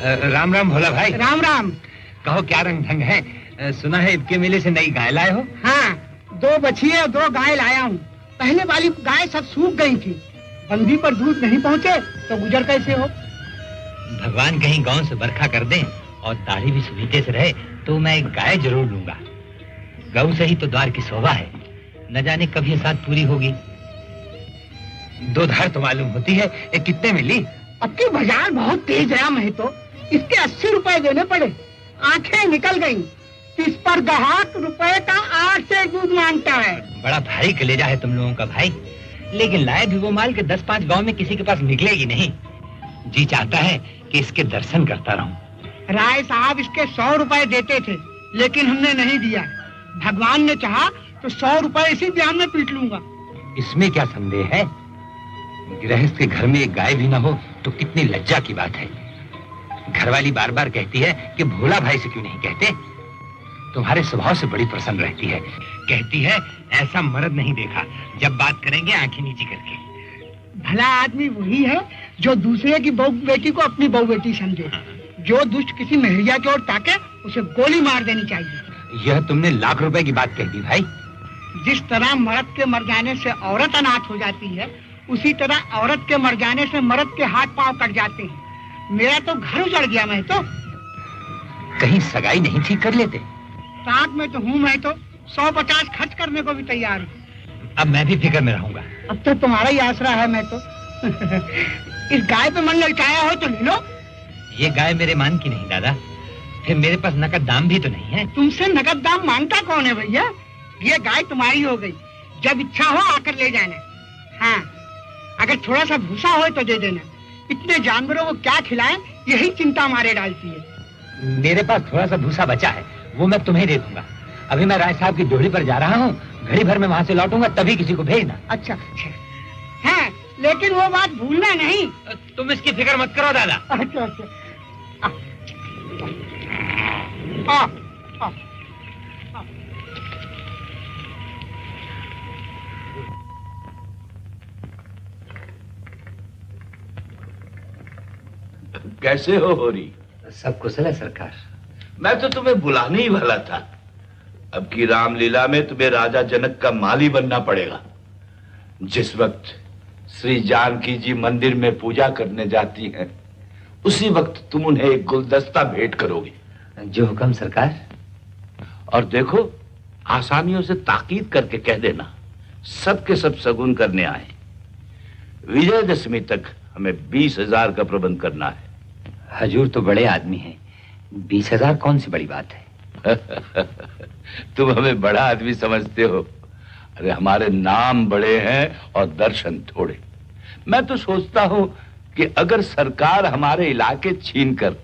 राम राम भोला भाई। राम राम। कहो क्या रंग ढंग है? सुना है इनके मेले से नई गाय लाए हो? हाँ, 2 बछिए और 2 गाय लाया हूँ। पहले वाली गाय सब सूख गई थी, बंदी पर दूध नहीं पहुँचे तो गुजर कैसे हो? भगवान कहीं गांव से बरखा कर दे और दाढ़ी भी सुनीते से रहे तो मैं एक गाय जरूर लूंगा। गऊ से ही तो द्वार की शोभा है, न जाने कब ये साथ पूरी होगी। 2 धार तो मालूम होती है, ये कितने में ली? अब की बाजार बहुत तेज है, मैं तो इसके 80 रुपए देने पड़े। आंखें निकल गईं। इस पर ग्राहक रुपए का 8 से दूध मांगता है। बड़ा भारी कलेजा है तुम लोगों का भाई, लेकिन लाए भी वो माल के 10-5 गांव में किसी के पास निकलेगी नहीं। जी चाहता है कि इसके दर्शन करता रहूं। राय साहब इसके 100 रुपए देते थे, लेकिन हमने नहीं दिया। भगवान ने चाहा तो 100 रुपए इसी ब्याह में पीट लूंगा। इसमें क्या संदेह है? गृहस्थ के घर में एक गाय भी ना हो तो कितनी लज्जा की बात है। घरवाली बार बार कहती है कि भोला भाई से क्यों नहीं कहते। तुम्हारे स्वभाव से बड़ी प्रसन्न रहती है। कहती है ऐसा मर्द नहीं देखा, जब बात करेंगे आंखें नीची करके। भला आदमी वही है जो दूसरे की बहू बेटी को अपनी बहू बेटी समझे। जो दुष्ट किसी महरिया की ओर ताके उसे गोली मार देनी चाहिए। यह तुमने लाख रुपए की बात कह दी भाई। जिस तरह मर्द के मर जाने से औरत अनाथ हो जाती है, उसी तरह औरत के मर जाने से मर्द के हाथ पांव कट जाते हैं। मेरा तो घर उजड़ गया। मैं तो कहीं सगाई नहीं ठीक कर लेते? साथ में तो हूँ, मैं तो 150 खर्च करने को भी तैयार हूँ। अब मैं भी फिक्र में रहूंगा। अब तो तुम्हारा ही आसरा है। मैं तो इस गाय पे मन ललचाया हो तो ले लो। ये गाय मेरे मान की नहीं दादा, फिर मेरे पास नकद दाम भी तो नहीं है। तुमसे नकद दाम मांगता कौन है भैया? ये गाय तुम्हारी हो गई, जब इच्छा हो आकर ले जाना। हाँ, अगर थोड़ा सा भूसा हो तो दे देना। इतने जानवरों को क्या खिलाएं, यही चिंता मारे डालती है। मेरे पास थोड़ा सा भूसा बचा है, वो मैं तुम्हें दे दूंगा। अभी मैं राय साहब की ड्योढ़ी पर जा रहा हूँ, घड़ी भर में वहाँ से लौटूंगा, तभी किसी को भेजना। अच्छा अच्छा। हाँ, लेकिन वो बात भूलना नहीं। तुम इसकी फिक्र मत करो दादा। अच्छा अच्छा। आ, आ, आ। कैसे हो होरी? सब कुशल है सरकार। मैं तो तुम्हें बुलाने ही वाला था। अब की रामलीला में तुम्हें राजा जनक का माली बनना पड़ेगा। जिस वक्त श्री जानकी जी मंदिर में पूजा करने जाती हैं, उसी वक्त तुम उन्हें एक गुलदस्ता भेंट करोगे। जो हुक्म सरकार। और देखो, आसामियों से ताकीद करके कह देना सबके सब शगुन करने आए। विजयदशमी तक हमें 20,000 का प्रबंध करना है। हजूर तो बड़े आदमी हैं, 20,000 कौन सी बड़ी बात है। तुम हमें बड़ा आदमी समझते हो। अरे हमारे नाम बड़े हैं और दर्शन थोड़े। मैं तो सोचता हूं कि अगर सरकार हमारे इलाके छीनकर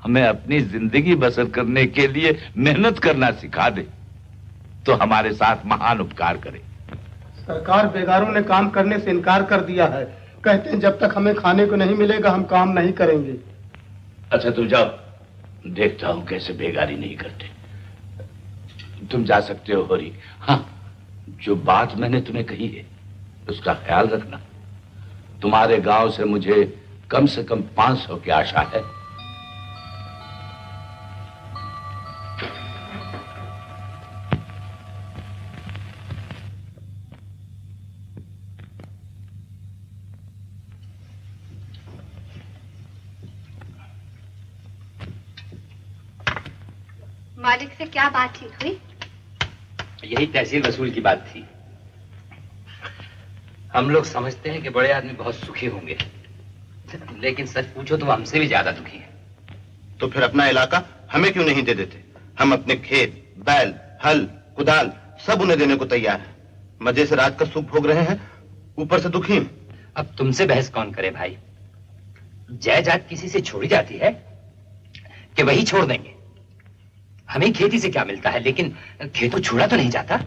हमें अपनी जिंदगी बसर करने के लिए मेहनत करना सिखा दे तो हमारे साथ महान उपकार करे। सरकार बेगारों ने काम करने से इनकार कर दिया है। कहते हैं जब तक हमें खाने को नहीं मिलेगा हम काम नहीं करेंगे। अच्छा तुम जाओ, देखता हूं कैसे बेगारी नहीं करते। तुम जा सकते हो होरी। हाँ, जो बात मैंने तुम्हें कही है उसका ख्याल रखना। तुम्हारे गांव से मुझे कम से कम 500 की आशा है। मालिक से क्या बातचीत हुई? यही तहसील वसूल की बात थी। हम लोग समझते हैं कि बड़े आदमी बहुत सुखी होंगे, लेकिन सच पूछो तो हमसे भी ज्यादा दुखी हैं। तो फिर अपना इलाका हमें क्यों नहीं दे देते? हम अपने खेत, बैल, हल, कुदाल सब उन्हें देने को तैयार है। मजे से रात का सुख भोग रहे हैं, ऊपर से दुखी हैं। अब तुमसे बहस कौन करे भाई? जायदाद किसी से छोड़ी जाती है कि वही छोड़ देंगे? हमें खेती से क्या मिलता है, लेकिन खेतों छोड़ा तो नहीं जाता।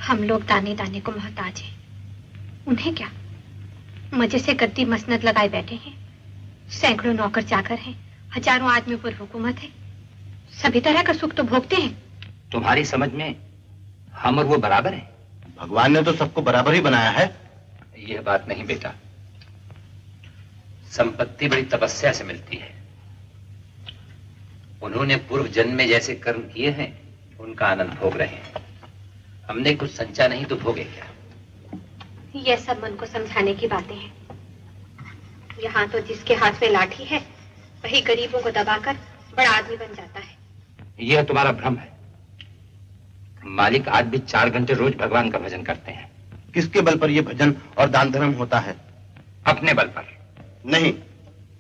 हम लोग दाने दाने को मोहताज हैं, उन्हें क्या? मजे से गद्दी मसनद लगाए बैठे हैं। सैकड़ों नौकर चाकर हैं, हजारों आदमी पर हुकूमत है। सभी तरह का सुख तो भोगते हैं। तुम्हारी समझ में हम और वो बराबर हैं? भगवान ने तो सबको बराबर ही बनाया है। यह बात नहीं बेटा। संपत्ति बड़ी तपस्या से मिलती है। उन्होंने पूर्व जन्म में जैसे कर्म किए हैं उनका आनंद भोग रहे हैं। हमने कुछ संचा नहीं तो भोगे क्या? ये सब मन को समझाने की बातें हैं। यहाँ तो जिसके हाथ में लाठी है वही गरीबों को दबाकर बड़ा आदमी बन जाता है। यह तुम्हारा भ्रम है। मालिक आज भी 4 घंटे रोज भगवान का भजन करते हैं। किसके बल पर यह भजन और दान धर्म होता है? अपने बल पर नहीं,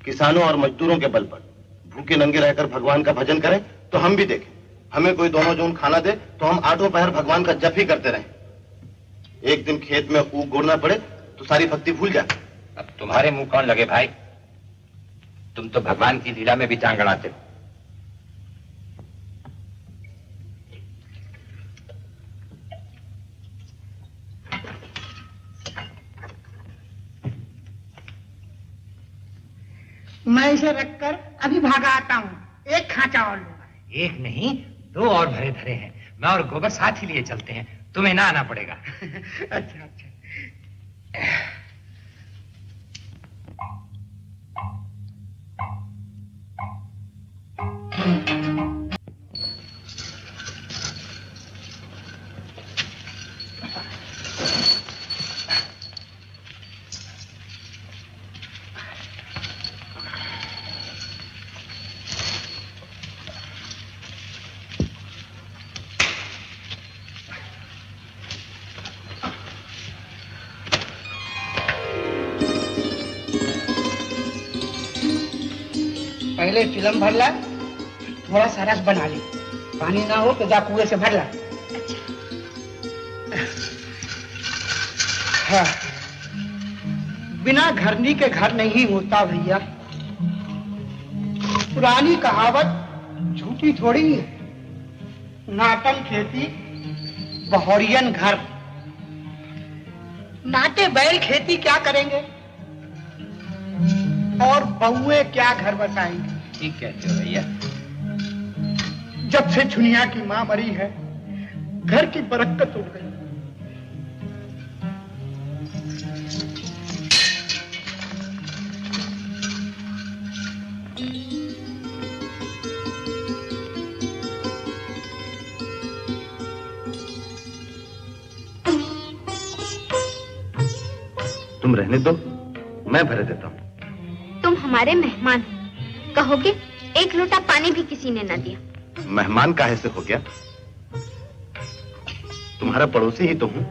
किसानों और मजदूरों के बल पर। भूखे नंगे रहकर भगवान का भजन करें तो हम भी देखें। हमें कोई दोनों जून खाना दे तो हम 8 पहर भगवान का जप ही करते रहें। एक दिन खेत में ऊख गोड़ना पड़े तो सारी भक्ति भूल जाए। अब तुम्हारे मुंह कौन लगे भाई? तुम तो भगवान की लीला में भी टांग अड़ाते हो। मैं इसे रखकर अभी भागा आता हूँ। एक खांचा और लूंगा। एक नहीं 2 और भरे धरे हैं। मैं और गोबर साथ ही लिए चलते हैं, तुम्हें ना आना पड़ेगा। अच्छा अच्छा। पहले चिलम भर ला, थोड़ा सा रस बना ले। पानी ना हो तो जा कुएं से भर ला। हाँ, बिना घरनी के घर नहीं होता भैया। पुरानी कहावत झूठी थोड़ी है। नाटन खेती बहौरियन घर। नाटे बैल खेती क्या करेंगे और बहुए क्या घर बसाएंगे? ठीक कहते हो भैया। जब से छुनिया की मां मरी है घर की बरकत उड़ गई। तुम रहने दो, मैं भरे देता हूँ। तुम हमारे मेहमान हो। कहोगे एक लोटा पानी भी किसी ने न दिया। मेहमान काहे से हो गया? तुम्हारा पड़ोसी ही तो हूँ।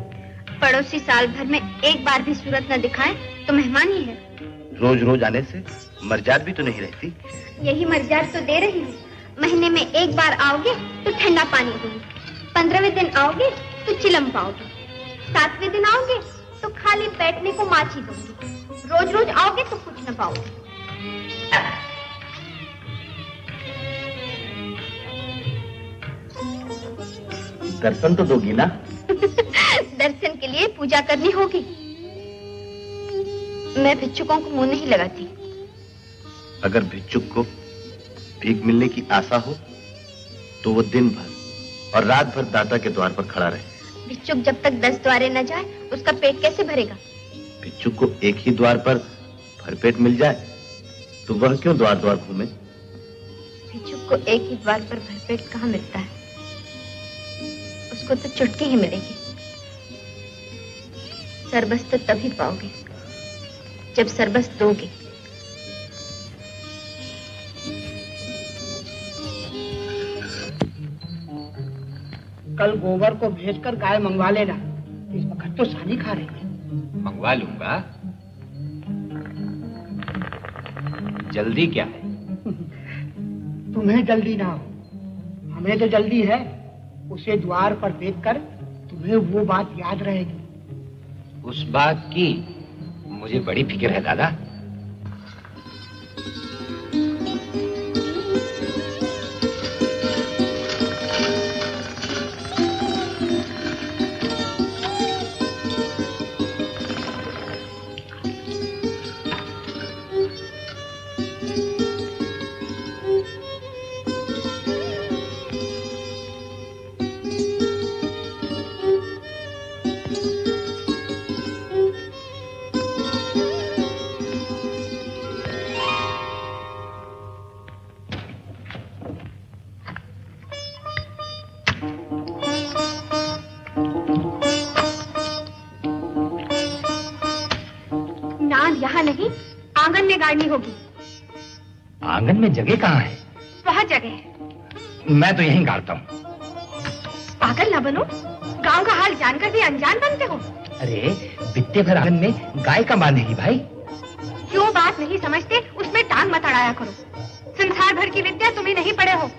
पड़ोसी साल भर में एक बार भी सूरत न दिखाए तो मेहमान ही है। रोज रोज आने से मर्जाद भी तो नहीं रहती। यही मर्जाद तो दे रही हूँ। महीने में एक बार आओगे तो ठंडा पानी दूंगी। 15वें दिन आओगे तो चिलम पाओगे। 7वें दिन आओगे तो खाली बैठने को माछी दूंगी। रोज रोज आओगे तो कुछ न पाओगे। दर्शन तो दोगी ना? दर्शन के लिए पूजा करनी होगी। मैं भिक्षुकों को मुंह नहीं लगाती। अगर भिक्षुक को भीख मिलने की आशा हो तो वो दिन भर और रात भर दाता के द्वार पर खड़ा रहे। भिक्षुक जब तक 10 द्वारे न जाए उसका पेट कैसे भरेगा? भिक्षुक को एक ही द्वार पर भरपेट मिल जाए तो वह क्यों द्वार द्वार घूमे? भिक्षुक को एक ही द्वार पर भरपेट कहाँ मिलता है? उसको तो चुटकी ही मिलेगी। सरबस तो तभी पाओगे जब सरबस दोगे। कल गोबर को भेजकर गाय मंगवा लेना। इस वक्त तो सानी खा रही है। मंगवा लूंगा। जल्दी क्या है? तुम्हें जल्दी ना हो, हमें तो जल्दी है। उसे द्वार पर देखकर तुम्हें वो बात याद रहेगी। उस बात की मुझे बड़ी फिक्र है दादा। बांध यहाँ नहीं, आंगन में गाड़नी होगी। आंगन में जगह कहाँ है? बहुत जगह है। मैं तो यहीं गाड़ता हूँ। पागल न बनो, गांव का हाल जानकर भी अनजान बनते हो। अरे बित्ते भर आंगन में गाय का बांधेगी भाई। जो बात नहीं समझते उसमें टांग मत अड़ाया करो। संसार भर की विद्या तुम्हें नहीं पढ़े हो।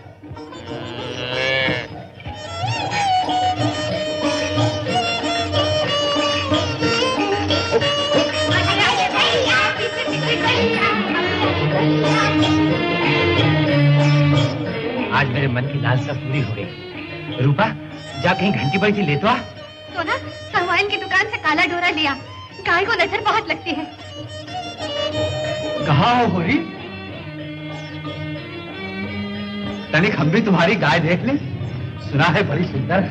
आज मेरे मन की लालसा पूरी हो गई। रूपा, जा कहीं घंटी बड़ी थी ले तो आ। तो ना सहुआइन की दुकान से काला डोरा लिया। गाय को नजर बहुत लगती है। कहाँ हो होरी? तनिक हम भी तुम्हारी गाय देख ले। सुना है बड़ी सुंदर।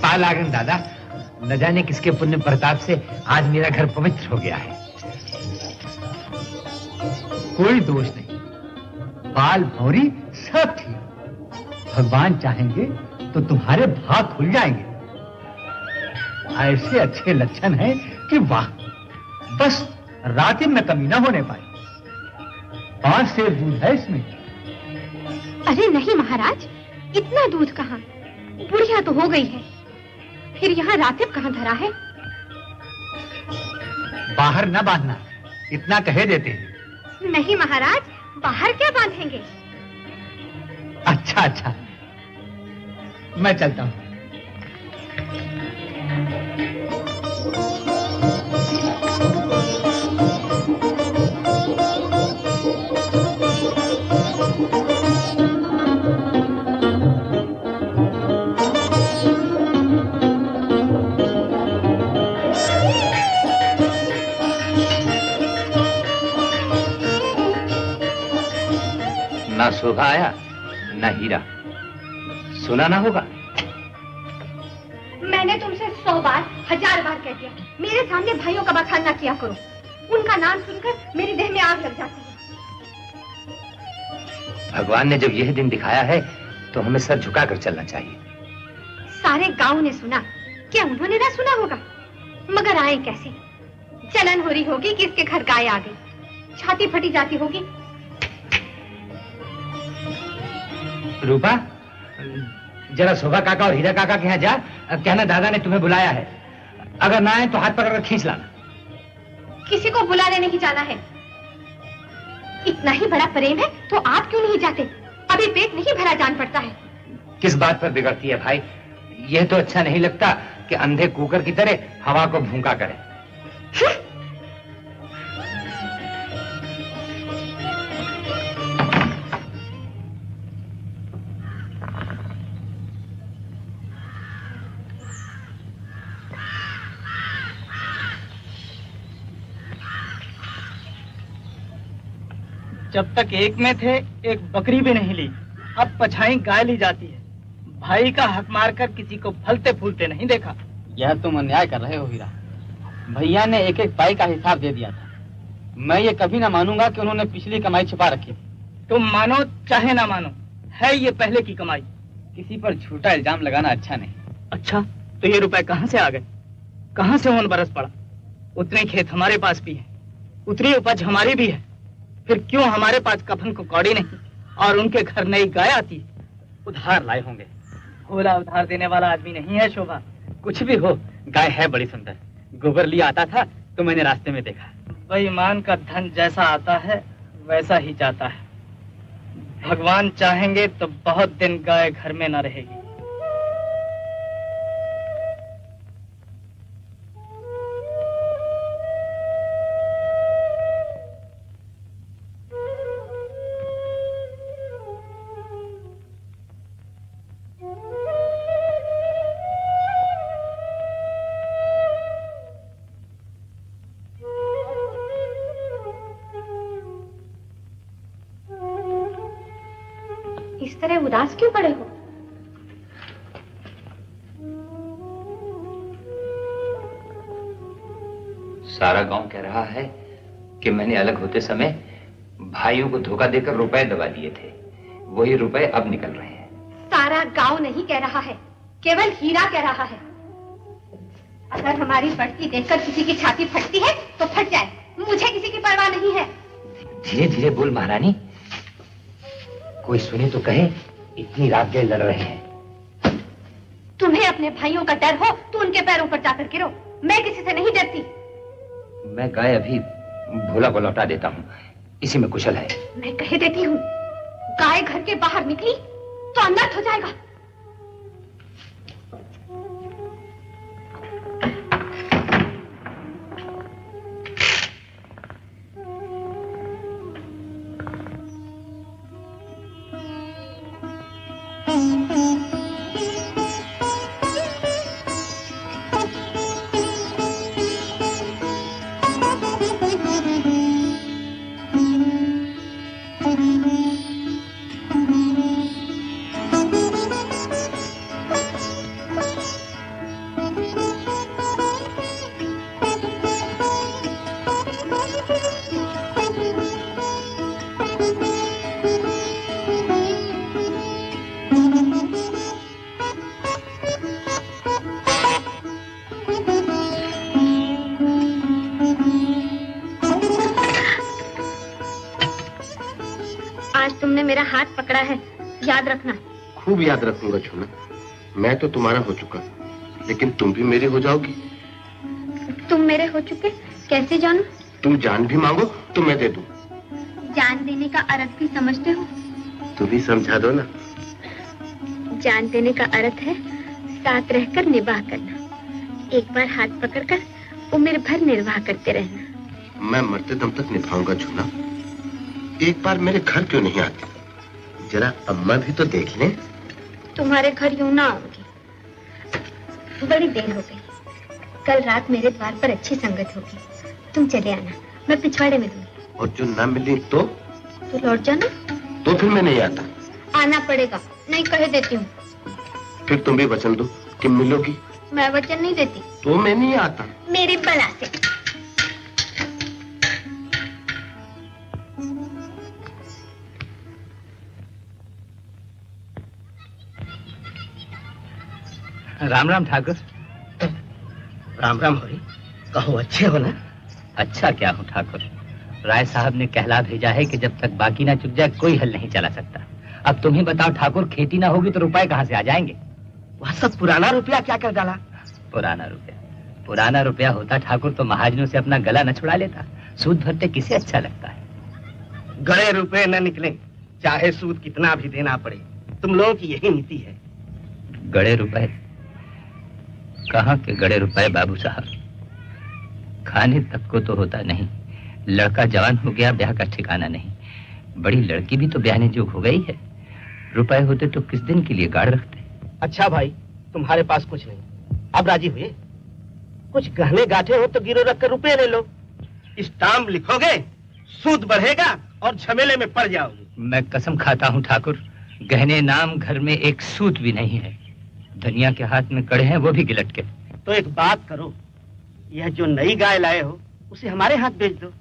पा लागन दादा, न जाने किसके पुण्य प्रताप से आज मेरा घर पवित्र हो गया है। कोई दोष नहीं, बाल भौरी सब ठीक। भगवान चाहेंगे तो तुम्हारे भाग खुल जाएंगे। ऐसे अच्छे लक्षण हैं कि वाह, बस रातिम में कमी न होने पाए। 5 सेर दूध है इसमें। अरे नहीं महाराज, इतना दूध कहाँ? बुढ़िया तो हो गई है, फिर यहाँ रातिब कहाँ धरा है? बाहर न बांधना, इतना कहे देते हैं। नहीं महाराज, बाहर क्या बांधेंगे? अच्छा अच्छा, मैं चलता हूँ। ना शोभा आया ना हीरा, सुना ना होगा। मैंने तुमसे 100 बार 1000 बार कह दिया, मेरे सामने भाइयों का बखान ना किया करो। उनका नाम सुनकर मेरी देह में आग लग जाती है। भगवान ने जब यह दिन दिखाया है तो हमें सर झुकाकर चलना चाहिए। सारे गांव ने सुना, क्या उन्होंने ना सुना होगा? मगर आए कैसे? जलन हो रही होगी कि इसके घर गाय आ गई, छाती फटी जाती होगी। रूपा, जरा शोभा काका और हीरा काका के यहाँ जा, कहना दादा ने तुम्हें बुलाया है। अगर ना आए तो हाथ पकड़कर खींच लाना। किसी को बुलाने नहीं जाना है। इतना ही बड़ा प्रेम है तो आप क्यों नहीं जाते? अभी पेट नहीं भरा, जान पड़ता है। किस बात पर बिगड़ती है भाई? यह तो अच्छा नहीं लगता कि अंधे कुकर की तरह हवा को भूखा करे। जब तक एक में थे एक बकरी भी नहीं ली, अब पछाई गाय ली जाती है। भाई का हक मारकर किसी को फलते फूलते नहीं देखा। यह तुम अन्याय कर रहे हो हीरा। भैया ने एक एक पाई का हिसाब दे दिया था। मैं ये कभी ना मानूंगा कि उन्होंने पिछली कमाई छिपा रखी थी। तुम मानो चाहे ना मानो, है ये पहले की कमाई। किसी पर झूठा इल्जाम लगाना अच्छा नहीं। अच्छा, तो ये रुपए कहाँ से आ गए? कहाँ से ओन बरस पड़ा? उतने खेत हमारे पास भी है, उतनी उपज हमारी भी है, फिर क्यों हमारे पास कफन को कौड़ी नहीं और उनके घर नई गाय आती है? उधार लाए होंगे। भोला उधार देने वाला आदमी नहीं है शोभा। कुछ भी हो, गाय है बड़ी सुंदर। गोबर लिया आता था तो मैंने रास्ते में देखा। बेईमान का धन जैसा आता है वैसा ही जाता है। भगवान चाहेंगे तो बहुत दिन गाय घर में न रहेगी। इस तरह उदास क्यों पड़े हो? सारा गांव कह रहा है कि मैंने अलग होते समय भाइयों को धोखा देकर रुपए दबा दिए थे। वही रुपए अब निकल रहे हैं। सारा गांव नहीं कह रहा है, केवल हीरा कह रहा है। अगर हमारी बढ़ती देखकर किसी की छाती फटती है तो फट जाए, मुझे किसी नहीं है। धीरे धीरे बोल महारानी, कोई सुने तो कहे इतनी रात गए लड़ रहे हैं। तुम्हें अपने भाइयों का डर हो तो उनके पैरों पर जाकर गिरो। मैं किसी से नहीं डरती। मैं गाय अभी भोला को लौटा देता हूँ, इसी में कुशल है। मैं कह देती हूँ, गाय घर के बाहर निकली तो अनर्थ हो जाएगा। मेरा हाथ पकड़ा है, याद रखना। खूब याद रखूंगा छूना। मैं तो तुम्हारा हो चुका, लेकिन तुम भी मेरी हो जाओगी। तुम मेरे हो चुके कैसे जानूं? तुम जान भी मांगो तो मैं दे दूं। जान देने का अर्थ भी समझते हो? तुम भी समझा दो ना। जान देने का अर्थ है साथ रहकर निभाह करना। एक बार हाथ पकड़कर उम्र भर निर्वाह करते रहना। मैं मरते दम तक निभाऊंगा छूना। एक बार मेरे घर क्यों नहीं आती? जरा अम्मा भी तो देख लें। तुम्हारे घर यूं ना आऊंगी, बड़ी देर हो गई। कल रात मेरे द्वार पर अच्छी संगत होगी, तुम चले आना, मैं पिछवाड़े में दूंगी। और जो ना मिली तो लौट जाना। तो फिर मैं नहीं आता। आना पड़ेगा, नहीं कह देती हूँ। फिर तुम भी वचन दो कि मिलोगी। मैं वचन नहीं देती। तो मैं नहीं आता। मेरी बला से। राम राम ठाकुर। राम राम हो रही। कहो अच्छे हो ना? अच्छा क्या हूँ ठाकुर, राय साहब ने कहला भेजा है कि जब तक बाकी ना चुक जाए कोई हल नहीं चला सकता। अब तुम ही बताओ ठाकुर, खेती ना होगी तो रुपए कहाँ से आ जाएंगे? वह सब पुराना रुपया क्या कर डाला? पुराना रुपया होता ठाकुर तो महाजनों से अपना गला न छुड़ा लेता। सूद भरते किसे अच्छा लगता है? गड़े रुपए न निकले, चाहे सूद कितना भी देना पड़े। तुम लोगों की यही नीति है। गड़े रुपए? कहाँ के गड़े रुपए बाबू साहब, खाने तक को तो होता नहीं। लड़का जवान हो गया, ब्याह का ठिकाना नहीं। बड़ी लड़की भी तो ब्याहने जोग हो गई है। रुपए होते तो किस दिन के लिए गाड़ रखते। अच्छा भाई, तुम्हारे पास कुछ नहीं, अब राजी हुए? कुछ गहने गांठे हो तो गिरो रख कर रुपए ले लो। स्टाम्प लिखोगे, सूद बढ़ेगा और झमेले में पड़ जाओगे। मैं कसम खाता हूँ ठाकुर, गहने नाम घर में एक सूत भी नहीं है। धनिया के हाथ में कड़े हैं, वो भी गिलट के। तो एक बात करो, यह जो नई गाय लाए हो उसे हमारे हाथ बेच दो।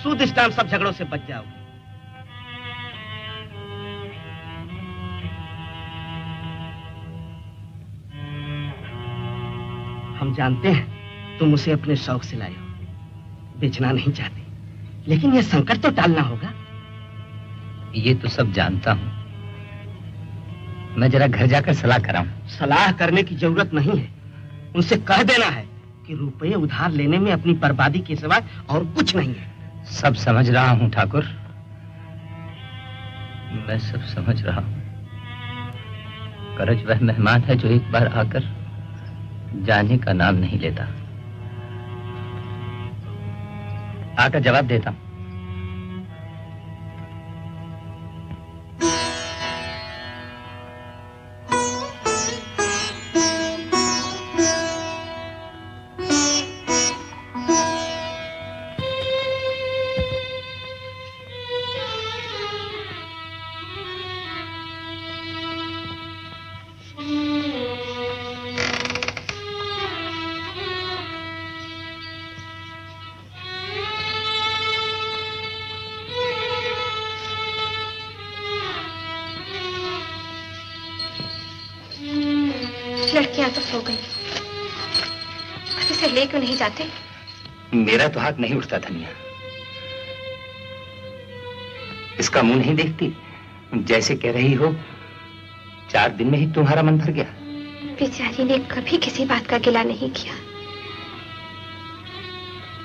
सूद स्टाम्प सब झगड़ों से बच जाओगे। हम जानते हैं तुम उसे अपने शौक से लाए हो, बेचना नहीं चाहते, लेकिन यह संकट तो टालना होगा। ये तो सब जानता हूँ, मैं जरा घर जाकर सलाह कराऊं। सलाह करने की जरूरत नहीं है, उनसे कह देना है कि रुपये उधार लेने में अपनी बर्बादी के सिवाय और कुछ नहीं है। सब समझ रहा हूँ ठाकुर, मैं सब समझ रहा हूँ। करज वह मेहमान है जो एक बार आकर जाने का नाम नहीं लेता। आकर जवाब देता हूँ। लड़कियां तो सो गई, इसे ले क्यों नहीं जाते? मेरा तो हाथ नहीं उठता धनिया। इसका मुंह नहीं देखती? जैसे कह रही हो 4 दिन में ही तुम्हारा मन भर गया। बेचारी ने कभी किसी बात का गिला नहीं किया।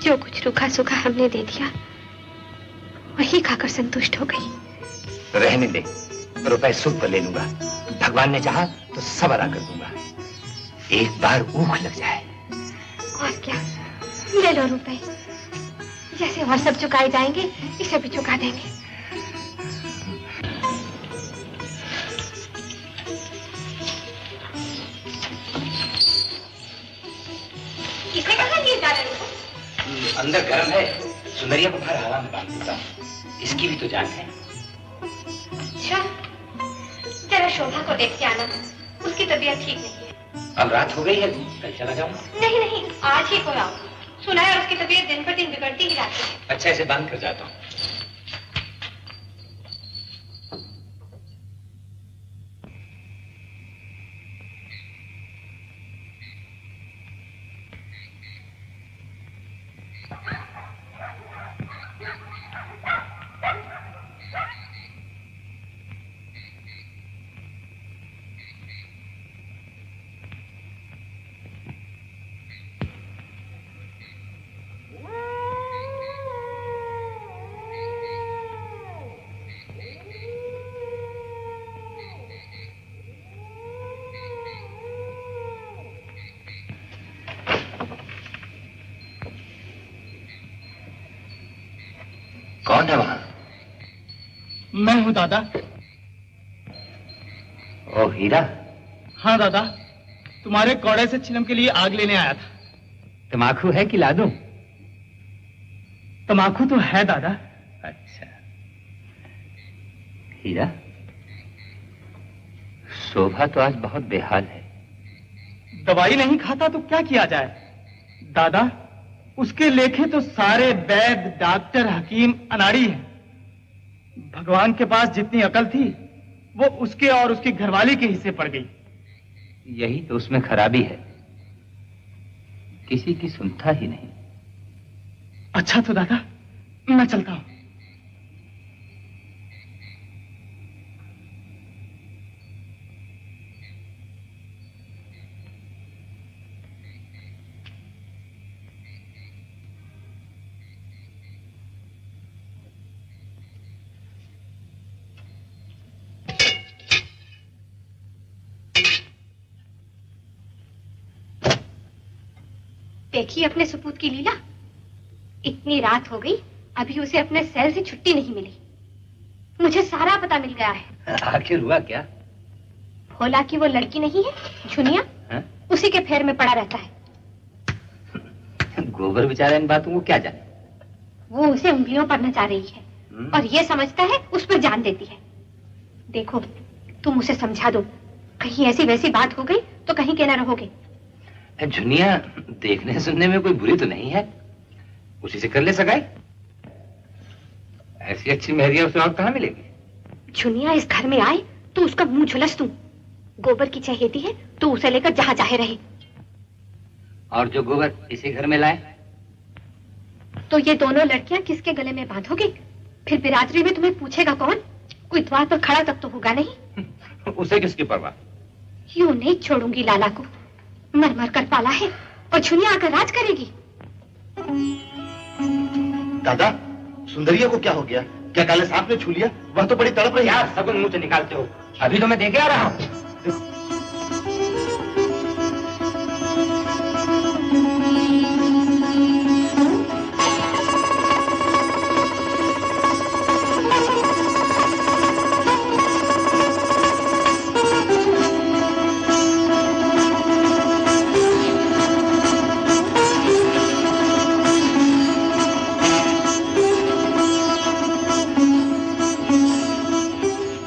जो कुछ रूखा सूखा हमने दे दिया वही खाकर संतुष्ट हो गई। रहने दे, रुपए सुख पर ले लूंगा। भगवान ने चाहा तो सब अदा कर दूंगा। एक बार ऊख लग जाए। और क्या, ले लो रुपए। जैसे और सब चुकाए जाएंगे इसे भी चुका देंगे। किसे कहा लिए जा रहे हो? अंदर गर्म है, सुंदरिया को बाहर हवा में बांध देता हूँ। इसकी भी तो जान है। अच्छा, जरा शोभा को देख के आना, उसकी तबीयत ठीक नहीं है। अब रात हो गई है, कल चला जाऊंगा। नहीं नहीं, आज ही को आओ। सुना है उसकी तबीयत दिन पर दिन बिगड़ती ही जाती है। अच्छा, इसे बांध कर जाता हूँ। कौन है वहां? मैं हूँ दादा। ओ हीरा। हाँ दादा, तुम्हारे कौड़े से चिलम के लिए आग लेने आया था। तमाकू है कि ला दूं? तमाकू तो है दादा। अच्छा हीरा, शोभा तो आज बहुत बेहाल है। दवाई नहीं खाता तो क्या किया जाए दादा? उसके लेखे तो सारे वैद्य, डॉक्टर, हकीम अनाड़ी हैं। भगवान के पास जितनी अकल थी वो उसके और उसकी घरवाली के हिस्से पड़ गई। यही तो उसमें खराबी है, किसी की सुनता ही नहीं। अच्छा तो दादा, मैं चलता हूं। देखिए अपने सपूत की लीला। इतनी रात हो गई, अभी उसे अपने सेल से छुट्टी नहीं मिली। मुझे सारा पता मिल गया है। आखिर हुआ क्या? भोला की वो लड़की नहीं है झुनिया, उसी के फेर में पड़ा रहता है। गोबर बेचारा इन बातों को क्या जाने। वो उसे उंगलियों पर नचा रही है और ये समझता है उस पर जान देती है। देखो तुम उसे समझा दो, कहीं ऐसी वैसी बात हो गई तो कहीं के ना रहोगे। झुनिया देखने सुनने में कोई बुरी तो नहीं है, उसी से कर ले सगाई। ऐसी अच्छी मेहरिया उसे और कहाँ मिलेगी? झुनिया इस घर में आए तो उसका मुंह झुलस दूं। गोबर की चहेती है तो उसे लेकर जहां चाहे रहे। और जो गोबर इसी घर में लाए तो ये दोनों लड़कियां किसके गले में बांधोगे? फिर बिरादरी में तुम्हें पूछेगा कौन? कोई द्वार पर खड़ा तक तो होगा नहीं। उसे किसकी परवाह? यूं नहीं छोड़ूंगी लाला को, मर मर कर पाला है और झुनिया आकर राज करेगी। दादा, सुंदरिया को क्या हो गया? क्या काले सांप ने छू लिया? वह तो बड़ी तड़प रही है। यार सगुन मुंह से निकालते हो, अभी तो मैं देखे आ रहा हूँ।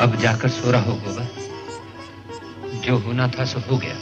अब जाकर सो रहा हो गोबर, जो होना था सो हो गया।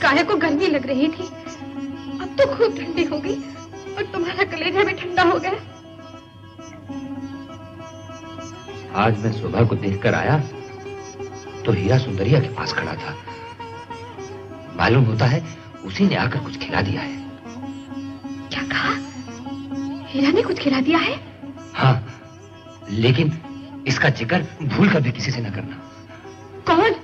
गाय को गर्मी लग रही थी, अब तो खूब ठंडी हो गई और तुम्हारा कलेजा भी ठंडा हो गया। आज मैं सुबह को देखकर आया तो हीरा सुंदरिया के पास खड़ा था। मालूम होता है उसी ने आकर कुछ खिला दिया है। क्या कहा? हीरा ने कुछ खिला दिया है? हाँ, लेकिन इसका जिक्र भूल कर भी किसी से न करना। कौन?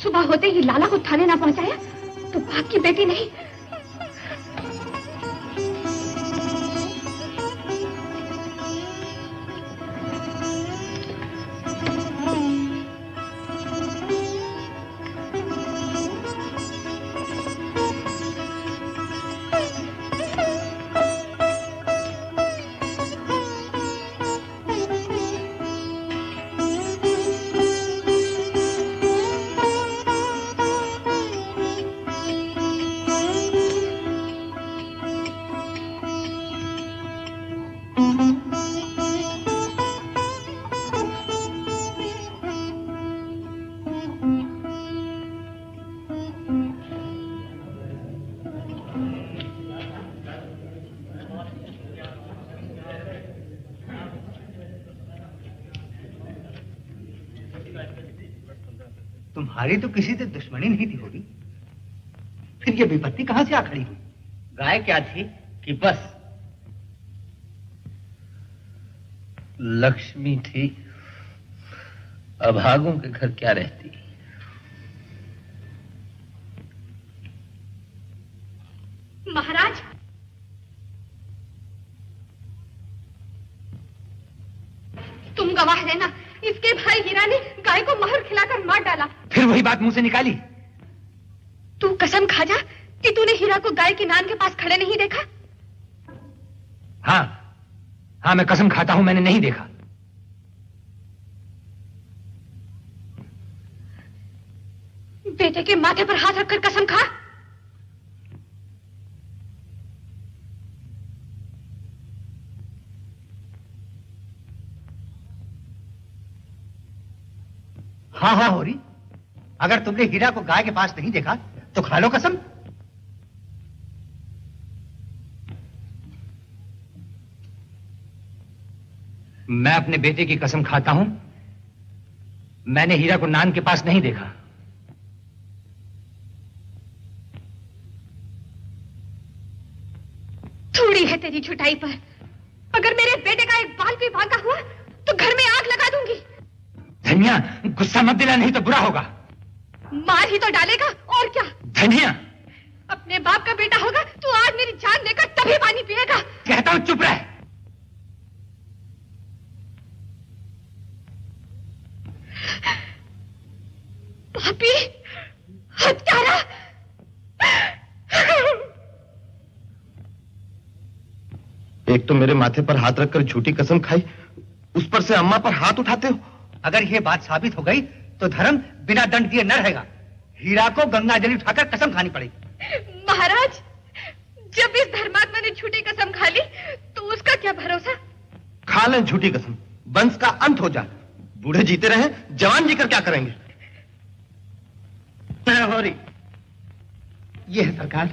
सुबह होते ही लाला को थाने ना पहुंचाया तो बाप की बेटी नहीं। तुम्हारी तो किसी से दुश्मनी नहीं थी होगी, फिर ये विपत्ति कहां से आ खड़ी हुई? गाय क्या थी कि बस लक्ष्मी थी, अभागों के घर क्या रहती। महाराज, तुम गवाह रहना, इसके भाई हीरा ने गाय को महर खिलाकर मार डाला। फिर वही बात मुंह से निकाली। तू कसम खा जा कि तूने हीरा को गाय की नान के पास खड़े नहीं देखा। हाँ हाँ, मैं कसम खाता हूं, मैंने नहीं देखा। बेटे के माथे पर हाथ रखकर कसम खा। हाँ हाँ होरी, अगर तुमने हीरा को गाय के पास नहीं देखा तो खा लो कसम। मैं अपने बेटे की कसम खाता हूं, मैंने हीरा को नान के पास नहीं देखा। थोड़ी है तेरी छुटाई पर। अगर मेरे बेटे का एक बाल भी बांका हुआ तो घर में आग लगा दूंगी। धनिया, गुस्सा मत दिला, नहीं तो बुरा होगा। मार ही तो डालेगा और क्या। धनिया, अपने बाप का बेटा होगा तो आज मेरी जान लेकर तभी पानी पिएगा। कहता हूं चुप रह। पापी, हत्यारा। एक तो मेरे माथे पर हाथ रखकर झूठी कसम खाई, उस पर से अम्मा पर हाथ उठाते हो। अगर ये बात साबित हो गई तो धर्म बिना दंड दिए न रहेगा। हीरा को गंगा जल उठाकर कसम खानी पड़ेगी। महाराज, जब इस धर्मात्मा ने झूठी कसम खा ली तो उसका क्या भरोसा। खा लें झूठी कसम, वंश का अंत हो जाए। बूढ़े जीते रहे, जवान जीकर क्या करेंगे। हो रही ये है सरकार।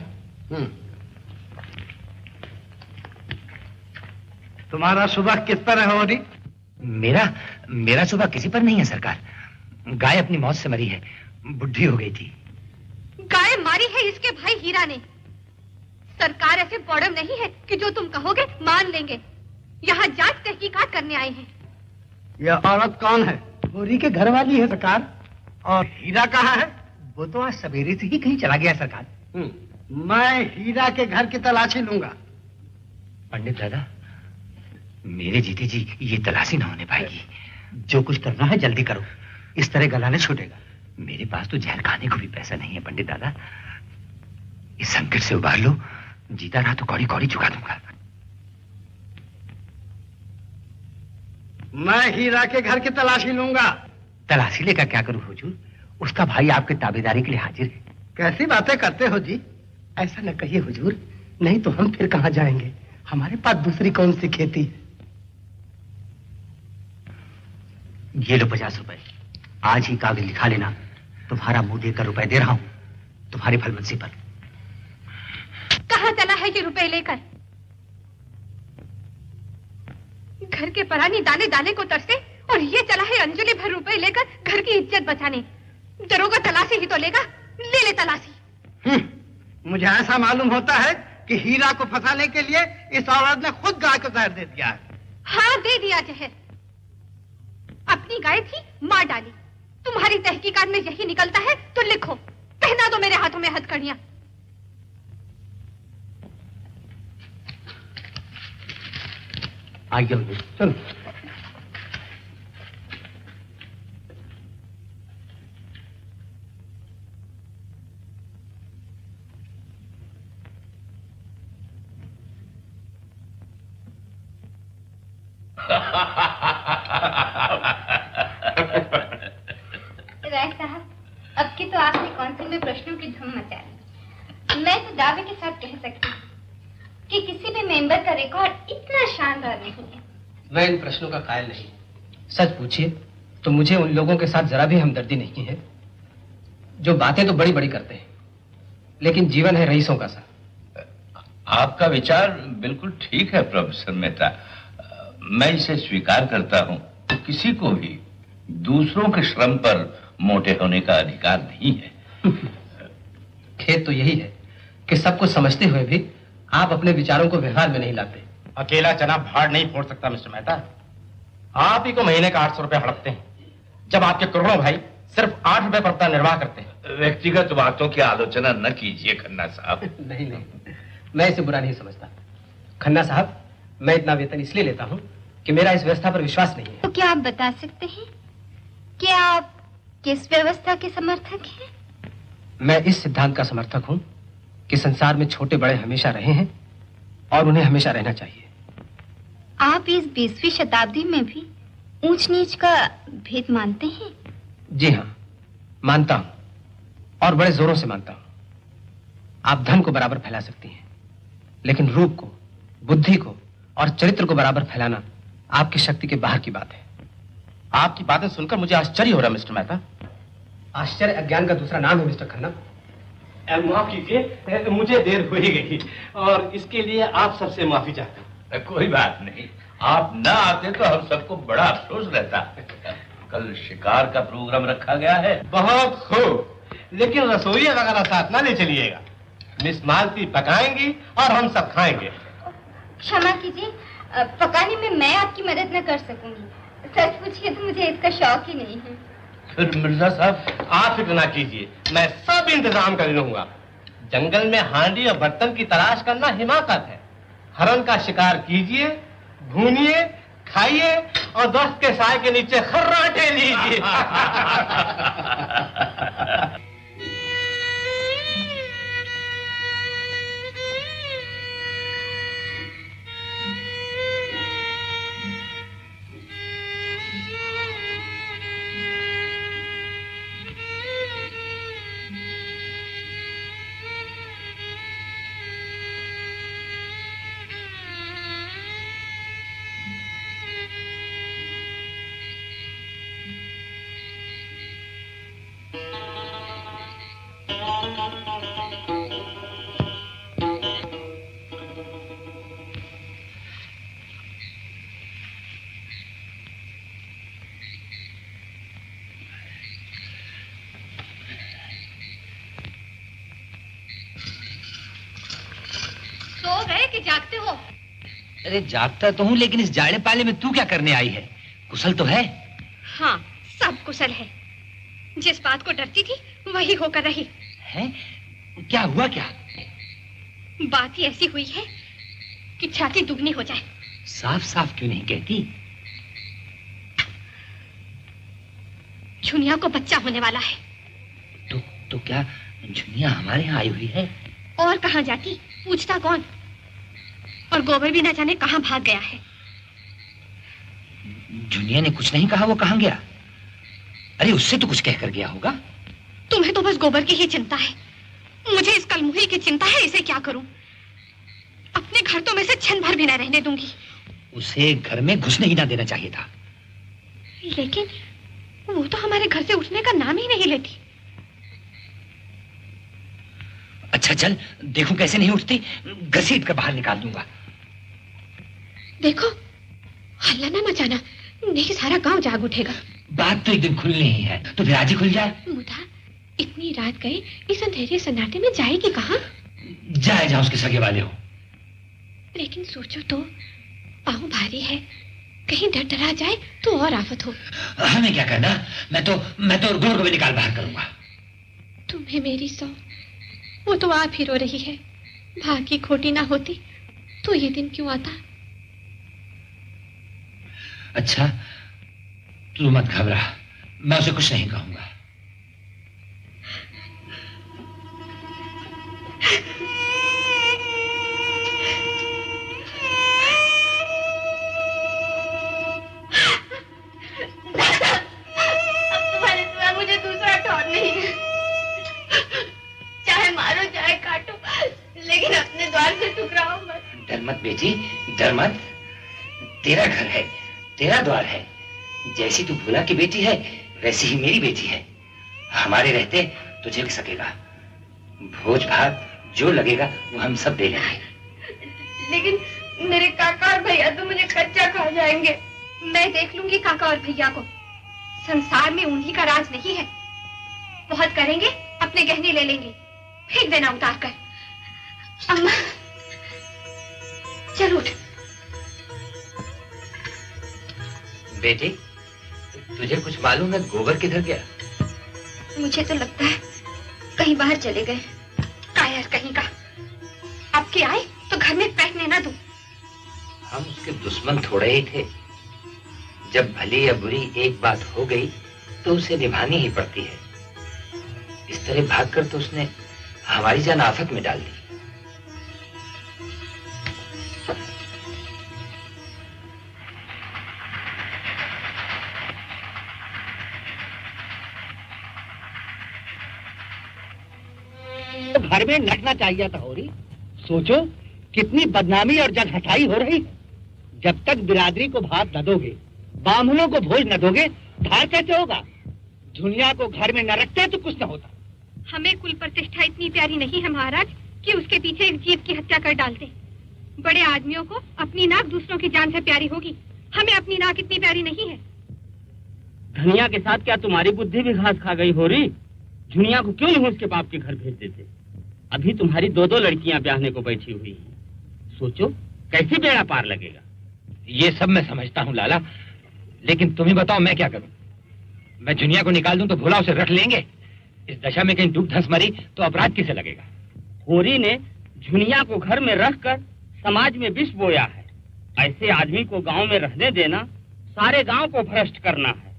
तुम्हारा सुबह किस पर है हो रही? मेरा सुबह किसी पर नहीं है सरकार। गाय अपनी मौत से मरी है, बुढ़ी हो गई थी। गाय मारी है इसके भाई हीरा ने। सरकार ऐसे बौड़म नहीं है कि जो तुम कहोगे मान लेंगे। यहाँ जांच तहकीकात करने आए हैं। यह औरत कौन है? गोरी के घर वाली है सरकार। और हीरा कहाँ है? वो तो आज सवेरे से ही कहीं चला गया सरकार। मैं हीरा के घर की तलाशी लूंगा। पंडित दादा, मेरे जीते जी ये तलाशी ना होने पाएगी। जो कुछ करना है जल्दी करो, इस तरह गला नहीं छूटेगा। मेरे पास तो जहर खाने को भी पैसा नहीं है पंडित दादा। इस संकट से उबार लो, जीता रहा तो कौड़ी कौड़ी चुका दूंगा। मैं हीरा के घर की तलाशी लूंगा। तलाशी लेकर क्या करूं हुजूर? उसका भाई आपके ताबेदारी के लिए हाजिर है। कैसी बातें करते हो जी? ऐसा न कहिए हुजूर, नहीं तो हम फिर कहां जाएंगे। हमारे पास दूसरी कौन सी खेती है। ये लो 50 रुपए, आज ही कागज लिखा लेना। तुम्हारा मुंह देकर रुपए दे रहा हूं। तुम्हारी भलमनसी पर। कहाँ चला है ये रुपए लेकर? घर के परानी दाने दाने को तरसे और ये चला है अंजलि भर रुपए लेकर घर की इज्जत बचाने। दरोगा तलाशी ही तो लेगा, ले ले तलाशी। मुझे ऐसा मालूम होता है कि हीरा को फंसाने के लिए इस औरत ने खुद गाय को जहर दे दिया है। हाँ, दे दिया जहर। अपनी गाय थी, मार डाली। तुम्हारी तहकीकात में यही निकलता है तो लिखो, पहना दो मेरे हाथों में हथकड़ियां। आइए चलो। राय साहब, अब की तो आपने काउंसिल में प्रश्नों की धूम मचा दी। मैं तो दावे के साथ कह सकती हूँ कि किसी भी मेंबर का रिकॉर्ड इतना शानदार नहीं है। मैं इन प्रश्नों का कायल नहीं। सच पूछिए तो मुझे उन लोगों के साथ जरा भी हमदर्दी नहीं है जो बातें तो बड़ी बड़ी करते हैं लेकिन जीवन है रईसों का सा। आपका विचार बिल्कुल ठीक है प्रोफेसर मेहता, मैं इसे स्वीकार करता हूं। किसी को भी दूसरों के श्रम पर मोटे होने का अधिकार नहीं है। खेद तो यही है कि सब कुछ समझते हुए भी आप अपने विचारों को व्यवहार में नहीं लाते। अकेला चना भाड़ नहीं फोड़ सकता मिस्टर मेहता। आप ही को महीने का 800 रुपए हड़पते हैं जब आपके करोड़ों भाई सिर्फ 8 रुपए पर अपना निर्वाह करते हैं। व्यक्तिगत बातों की आलोचना न कीजिए खन्ना साहब। नहीं नहीं, मैं इसे बुरा नहीं समझता। खन्ना साहब, मैं इतना वेतन इसलिए लेता हूं कि मेरा इस व्यवस्था पर विश्वास नहीं है। तो क्या आप बता सकते हैं कि आप किस व्यवस्था के समर्थक हैं? मैं इस सिद्धांत का समर्थक हूं कि संसार में छोटे बड़े हमेशा रहे हैं और उन्हें हमेशा रहना चाहिए। आप इस 20वीं शताब्दी में भी ऊंच नीच का भेद मानते हैं? जी हाँ, मानता हूं और बड़े जोरों से मानता हूं। आप धन को बराबर फैला सकती हैं लेकिन रूप को, बुद्धि को और चरित्र को बराबर फैलाना आपकी शक्ति के बाहर की बात है। आपकी बातें सुनकर मुझे आश्चर्य हो रहा है मिस्टर मेहता। आश्चर्य अज्ञान का दूसरा नाम है मिस्टर खन्ना। माफ कीजिए, मुझे देर हो ही गई और इसके लिए आप सबसे माफी चाहता हूँ। कोई बात नहीं, आप न आते तो हम सबको बड़ा अफसोस रहता। कल शिकार का प्रोग्राम रखा गया है। बहुत खूब, लेकिन रसोई वगैरह साथ ना ले चलिएगा। मिस मालती पकाएंगी और हम सब खाएंगे। क्षमा कीजिए, पकाने में मैं आपकी मदद न कर सकूंगी। सच पूछिए तो मुझे इसका शौक ही नहीं है। फिर मिर्जा साहब, आप फिक्र ना कीजिए, मैं सब इंतजाम कर लूंगा। जंगल में हांडी और बर्तन की तलाश करना हिमाकत है। हरण का शिकार कीजिए, भूनिए, खाइए और दस्त के साए के नीचे खर्राटे लीजिए। सो गए कि जागते हो? अरे जागता तो हूँ लेकिन इस जाड़े पाले में तू क्या करने आई है? कुशल तो है? हाँ, सब कुशल है। जिस बात को डरती थी वही होकर रही है। क्या हुआ क्या? बात ही ऐसी हुई है कि छाती दुगनी हो जाए। साफ साफ क्यों नहीं कहती? झुनिया को बच्चा होने वाला है। तो क्या झुनिया हमारे यहाँ आई हुई है? और कहाँ जाती, पूछता कौन? और गोबर भी न जाने कहाँ भाग गया है। झुनिया ने कुछ नहीं कहा, वो कहाँ गया? अरे उससे तो कुछ कहकर गया होगा। तुम्हें तो बस गोबर की ही चिंता है, मुझे इस कलमुही की चिंता है। इसे क्या करूं? अपने घर तो मैं से क्षण भर भी न रहने दूंगी। उसे घर में घुसने ही ना देना चाहिए था। लेकिन वो तो हमारे घर से उठने का नाम ही नहीं लेती। अच्छा चल, देखो कैसे नहीं उठती, घसीट कर बाहर निकाल दूंगा। देखो, हल्ला ना मचाना, नहीं सारा गांव जाग उठेगा। बात तो एक दिन खुलनी ही है, तो फिर आज ही खुल जाए। मुदा, इतनी रात गए, इस अंधेरे सन्नाटे में जाएगी कहाँ? जाए जहाँ उसके सगे वाले हो। लेकिन सोचो तो, पाँव भारी है, कहीं डर डरा जाए तो और आफत हो। हमें क्या करना, मैं तो गोर को भी निकाल बाहर करूंगा। तुम्हें मेरी सौ, वो तो आप ही रो रही है। भाग्य खोटी ना होती तो ये दिन क्यों आता। अच्छा, तू मत घबरा, मैं उसे कुछ नहीं कहूंगा। मुझे दूसरा ठौर नहीं है, चाहे मारो चाहे काटो, लेकिन अपने द्वार से ठुकराओ मत। डर मत बेटी, डर मत। तेरा घर है, तेरा द्वार है। जैसी तू भोला की बेटी है, वैसी ही मेरी बेटी है। हमारे रहते तुझे भी सकेगा। भोज भात जो लगेगा वो हम सब दे लेंगे। लेकिन मेरे काका और भैया तो मुझे कच्चा खा जाएंगे। मैं देख लूंगी काका और भैया को। संसार में उन्हीं का राज नहीं है। बहुत करेंगे, अपने गहने ले लेंगे, फेंक देना उतार कर। अम्मा, चल उठ। बेटी, तुझे कुछ मालूम है गोबर किधर गया? मुझे तो लगता है कहीं बाहर चले गए। कायर कहीं का। अब के आए तो घर में बैठने ना दूं। हम उसके दुश्मन थोड़े ही थे। जब भली या बुरी एक बात हो गई तो उसे निभानी ही पड़ती है। इस तरह भागकर तो उसने हमारी जान आफत में डाल दी। तो घर में लटना चाहिए था। होरी, सोचो कितनी बदनामी और जग हटाई हो रही है। जब तक बिरादरी को भात न दोगे, बामनों को भोज न दोगे, धार कैसे होगा? दुनिया को घर में न रखते तो कुछ न होता। हमें कुल प्रतिष्ठा इतनी प्यारी नहीं है महाराज कि उसके पीछे एक जीव की हत्या कर डालते। बड़े आदमियों को अपनी नाक दूसरों की जान से प्यारी होगी, हमें अपनी नाक इतनी प्यारी नहीं है। धनिया के साथ क्या तुम्हारी बुद्धि भी घास खा गई हो रही? दुनिया को क्यों नहीं उसके बाप के घर भेज देते? अभी तुम्हारी दो लड़कियां ब्याहने को बैठी हुई हैं। सोचो कैसे बेड़ा पार लगेगा। ये सब मैं समझता हूँ लाला, लेकिन तुम ही बताओ मैं क्या करूं? मैं दुनिया को निकाल दूं तो भोला उसे रख लेंगे। इस दशा में कहीं डूब धंस मरी तो अपराध किसे लगेगा? होरी ने झुनिया को घर में रखकर समाज में विष बोया है। ऐसे आदमी को गांव में रहने देना सारे गांव को भ्रष्ट करना है।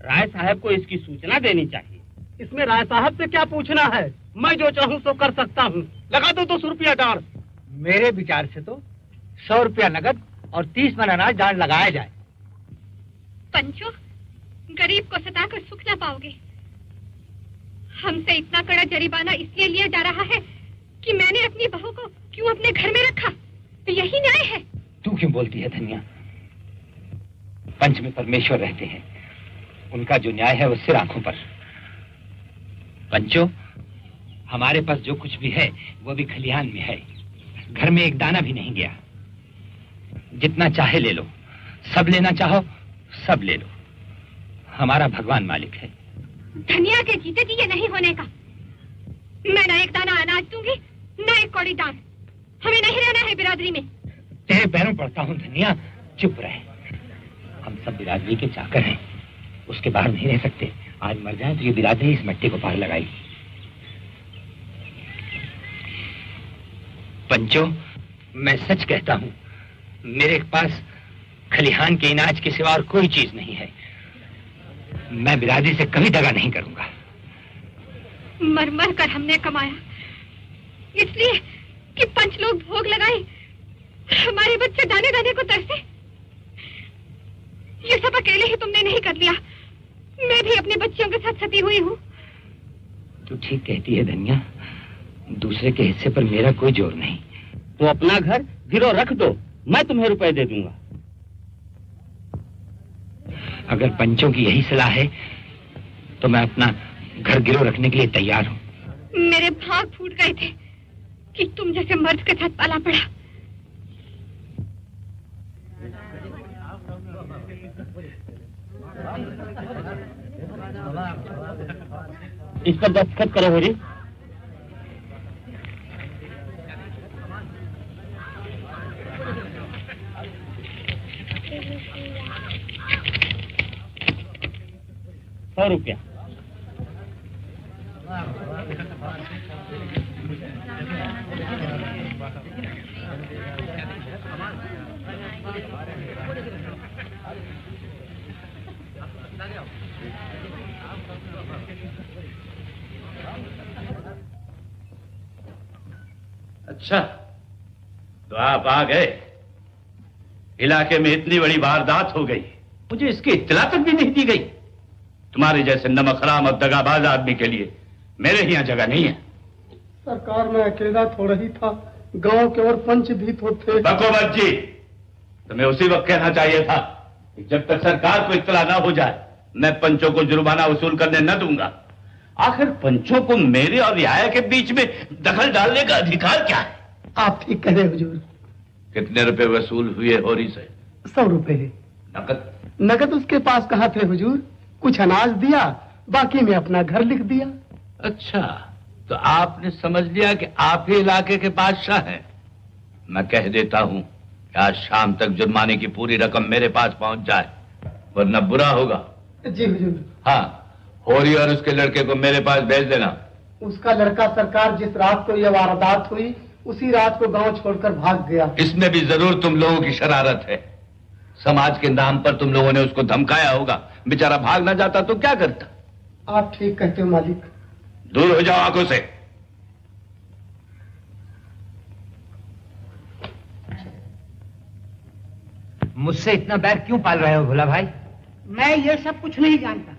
राय साहब को इसकी सूचना देनी चाहिए। इसमें राय साहब से क्या पूछना है? मैं जो चाहूँ सो कर सकता हूँ। लगा दो 200 रुपया डांड। मेरे विचार से तो 100 रुपया नगद और 30 मन अनाज डांड लगाया जाए। पंचो, गरीब को सताकर सुख ना पाओगे। हमसे इतना कड़ा जरिमाना इसलिए लिया जा रहा है कि मैंने अपनी बहू को क्यों अपने घर में रखा। तो यही न्याय है। तू क्यों बोलती है धनिया? पंच में परमेश्वर रहते हैं, उनका जो न्याय है वो सिर आंखों पर। पंचो, हमारे पास जो कुछ भी है वो भी खलिहान में है। घर में एक दाना भी नहीं गया। जितना चाहे ले लो, सब लेना चाहो सब ले लो। हमारा भगवान मालिक है। धनिया के जीते जी ये नहीं होने का। मैं ना एक दाना अनाज दूंगी, ना एक कौड़ी दान। हमें नहीं रहना है बिरादरी में। तेरे पैरों पड़ता हूँ धनिया, चुप रहे। हम सब बिरादरी के चाकर हैं, उसके बाहर नहीं रह सकते। आज मर जाए तो ये बिरादरी इस मिट्टी को पार लगाएगी। पंचो, मैं सच कहता हूँ, मेरे पास खलिहान के इनाज के सिवा और कोई चीज नहीं है। मैं बिरादरी से कभी दगा नहीं करूंगा। मर मर कर हमने कमाया, इसलिए कि पंच लोग भोग लगाए, हमारे बच्चे दाने दाने को तरसे। ये सब अकेले ही तुमने नहीं कर लिया। मैं भी अपने बच्चियों के साथ सती हुई हूँ। तू ठीक कहती है धनिया, दूसरे के हिस्से पर मेरा कोई जोर नहीं। तो अपना घर गिरो रख दो, मैं तुम्हें रुपए दे दूंगा। अगर पंचों की यही सलाह है तो मैं अपना घर गिरो रखने के लिए तैयार हूँ। मेरे भाग फूट गए थे, कि तुम जैसे मर्द के साथ पाला पड़ा। इस पर दस्तखत करो होरी। ₹100। अच्छा, तो आप आ गए। इलाके में इतनी बड़ी वारदात हो गई, मुझे इसकी इत्तला तक भी नहीं दी गई। तुम्हारे जैसे नमक हराम और दगाबाज आदमी के लिए मेरे यहाँ जगह नहीं है। सरकार में अकेला थोड़ा ही था, गांव के और पंच भी तो थे। बकोबत जी, तुम्हें उसी वक्त कहना चाहिए था कि जब तक सरकार को इत्तला ना हो जाए मैं पंचों को जुर्माना वसूल करने न दूंगा। आखिर पंचों को मेरे और रियाया के बीच में दखल डालने का अधिकार क्या है? आप ठीक कह रहे हुजूर। कितने रुपए वसूल हुए होरी से? 100 रुपए। नकद? नकद उसके पास कहाँ थे हुजूर, कुछ अनाज दिया, बाकी में अपना घर लिख दिया। अच्छा, तो आपने समझ लिया कि आप ही इलाके के बादशाह हैं। मैं कह देता हूं कि आज शाम तक जुर्माने की पूरी रकम मेरे पास पहुंच जाए, वरना बुरा होगा। जी हुजूर। हाँ, होरी और उसके लड़के को मेरे पास भेज देना। उसका लड़का सरकार जिस रात को यह वारदात हुई उसी रात को गांव छोड़कर भाग गया। इसमें भी जरूर तुम लोगों की शरारत है। समाज के नाम पर तुम लोगों ने उसको धमकाया होगा। बेचारा भाग ना जाता तो क्या करता? आप ठीक कहते हो मालिक। दूर हो जाओ आंखों से। मुझसे इतना बैर क्यों पाल रहे हो भोला भाई? मैं ये सब कुछ नहीं जानता।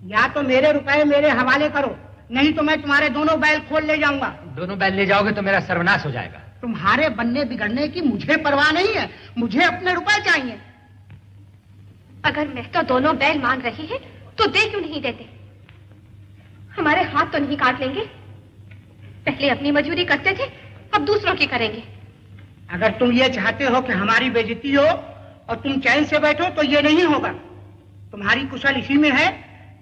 या तो मेरे रुपए मेरे हवाले करो, नहीं तो मैं तुम्हारे दोनों बैल खोल ले जाऊंगा। दोनों बैल ले जाओगे तो मेरा सर्वनाश हो जाएगा। तुम्हारे बनने बिगड़ने की मुझे परवाह नहीं है, मुझे अपने रुपए चाहिए। अगर मैं तो दोनों बैल मांग रही है तो दे क्यों नहीं देते? हमारे हाथ तो नहीं काट लेंगे? पहले अपनी मजूरी करते थे, अब दूसरों की करेंगे। अगर तुम ये चाहते हो कि हमारी बेइज्जती हो और तुम चैन से बैठो तो ये नहीं होगा। तुम्हारी कुशल इसी में है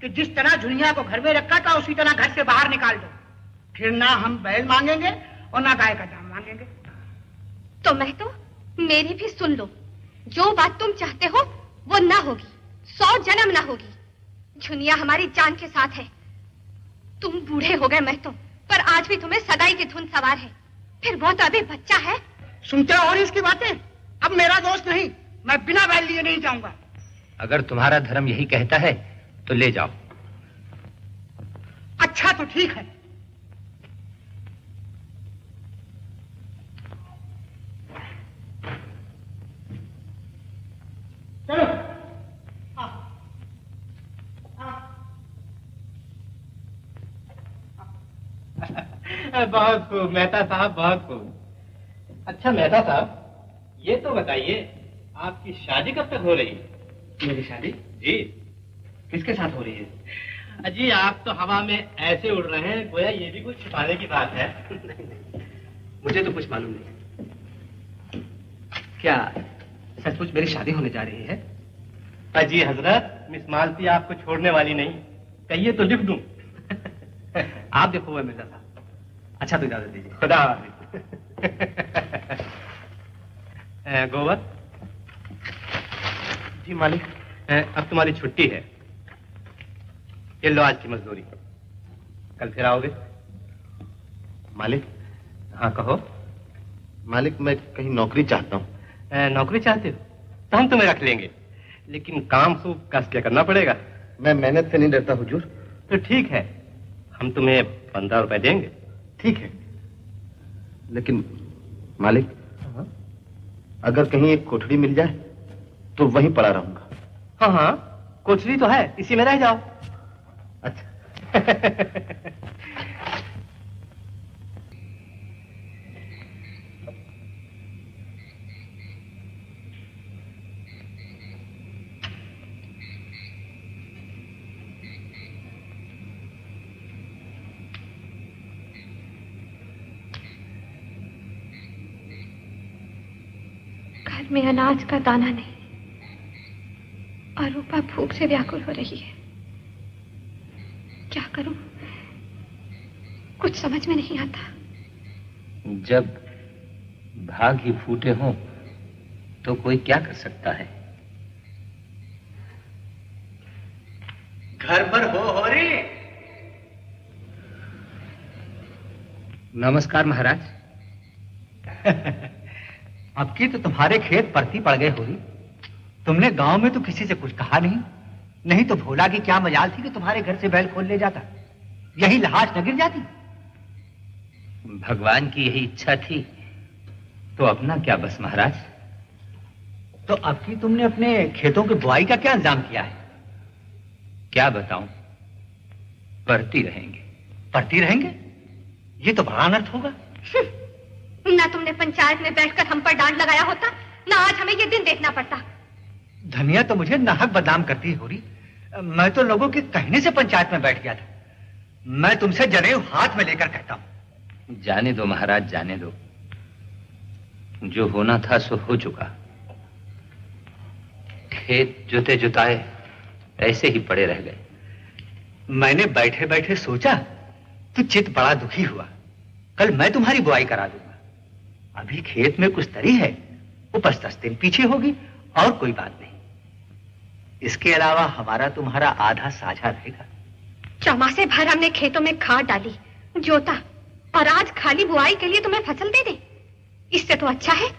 कि जिस तरह झुनिया को घर में रखा था उसी तरह घर से बाहर निकाल दो। फिर ना हम बैल मांगेंगे और ना गाय का दाम मांगेंगे। तो मैं तो मेरी भी सुन लो, जो बात तुम चाहते हो वो ना होगी, 100 जन्म ना होगी। झुनिया हमारी जान के साथ है। तुम बूढ़े हो गए मैं तो, पर आज भी तुम्हें सदाई की धुन सवार है। फिर वो तो अभी बच्चा है। सुनते हो और इसकी बातें? अब मेरा दोस्त नहीं, मैं बिना बैल लिए नहीं जाऊंगा। अगर तुम्हारा धर्म यही कहता है तो ले जाओ। अच्छा तो ठीक है। चलो। बहुत खूब मेहता साहब, बहुत खूब। अच्छा मेहता साहब, ये तो बताइए आपकी शादी कब तक हो रही है? मेरी शादी? जी। किसके साथ हो रही है? अजी आप तो हवा में ऐसे उड़ रहे हैं गोया ये भी कुछ छिपाने की बात है। मुझे तो कुछ मालूम नहीं। क्या सचमुच मेरी शादी होने जा रही है? अजी हजरत, मिस मालती आपको छोड़ने वाली नहीं, कहिए तो लिख दूं। आप देखो हुआ मिर्जा साहब। अच्छा तो इजाजत दीजिए। खुदा हाफिज। गोबर जी मालिक। अब तुम्हारी छुट्टी है, ये लो आज की मजदूरी। कल फिर आओगे? मालिक। हाँ कहो। मालिक मैं कहीं नौकरी चाहता हूँ। नौकरी चाहते हो तो हम तुम्हें रख लेंगे, लेकिन काम खूब कस के करना पड़ेगा। मैं मेहनत से नहीं डरता हुजूर। तो ठीक है, हम तुम्हें 15 रुपए देंगे। ठीक है, लेकिन मालिक अगर कहीं एक कोठड़ी मिल जाए तो वहीं पड़ा रहूंगा। हाँ हाँ, कोठरी तो है, इसी में रह जाओ। अच्छा। में अनाज का दाना नहीं और रूपा भूख से व्याकुल हो रही है। क्या करूं? कुछ समझ में नहीं आता। जब भाग ही फूटे हों तो कोई क्या कर सकता है? घर पर हो रे। नमस्कार महाराज। अब की तो तुम्हारे खेत परती पड़ गए होरी। तुमने गांव में तो किसी से कुछ कहा नहीं तो भोला की क्या मजाल थी कि तुम्हारे घर से बैल खोल ले जाता, यही लहास न गिर जाती। भगवान की यही इच्छा थी तो अपना क्या बस महाराज। तो अब की तुमने अपने खेतों की बुआई का क्या इंतजाम किया है? क्या बताऊं, पढ़ती रहेंगे। पढ़ती रहेंगे? ये तो बड़ा अनर्थ होगा। ना तुमने पंचायत में बैठकर हम पर डांट लगाया होता, ना आज हमें ये दिन देखना पड़ता। धनिया तो मुझे नाहक बदनाम करती हो रही। मैं तो लोगों के कहने से पंचायत में बैठ गया था। मैं तुमसे जनेऊ हाथ में लेकर कहता हूं। जाने दो महाराज, जाने दो। जो होना था सो हो चुका। खेत जोते जुताए ऐसे ही पड़े रह गए। मैंने बैठे बैठे सोचा तो चित्त बड़ा दुखी हुआ। कल मैं तुम्हारी बुआई करा दूंगा। अभी खेत में कुछ तरी है, उपज 10 दिन पीछे होगी और कोई बात नहीं। इसके अलावा हमारा तुम्हारा आधा साझा रहेगा। चौमासे भर हमने खेतों में खाद डाली, जोता, और आज खाली बुआई के लिए तुम्हें फसल दे दे। इससे तो अच्छा है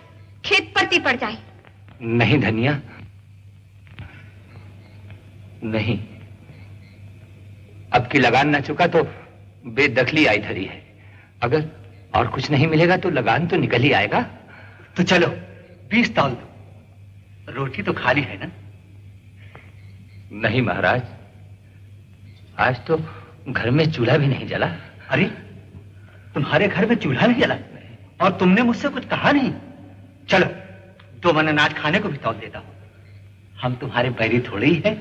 खेत परती पड़ जाए। नहीं धनिया, नहीं। अब की लगान न चुका तो बेदखली आई धरी है। अगर और कुछ नहीं मिलेगा तो लगान तो निकल ही आएगा। तो चलो 20 तौल दो। रोटी तो खाली है ना? नहीं महाराज, आज तो घर में चूल्हा भी नहीं जला। अरे तुम्हारे घर में चूल्हा नहीं जला और तुमने मुझसे कुछ कहा नहीं? चलो 2 मन अनाज खाने को भी तौल देता हूं। हम तुम्हारे बैरी थोड़े ही है।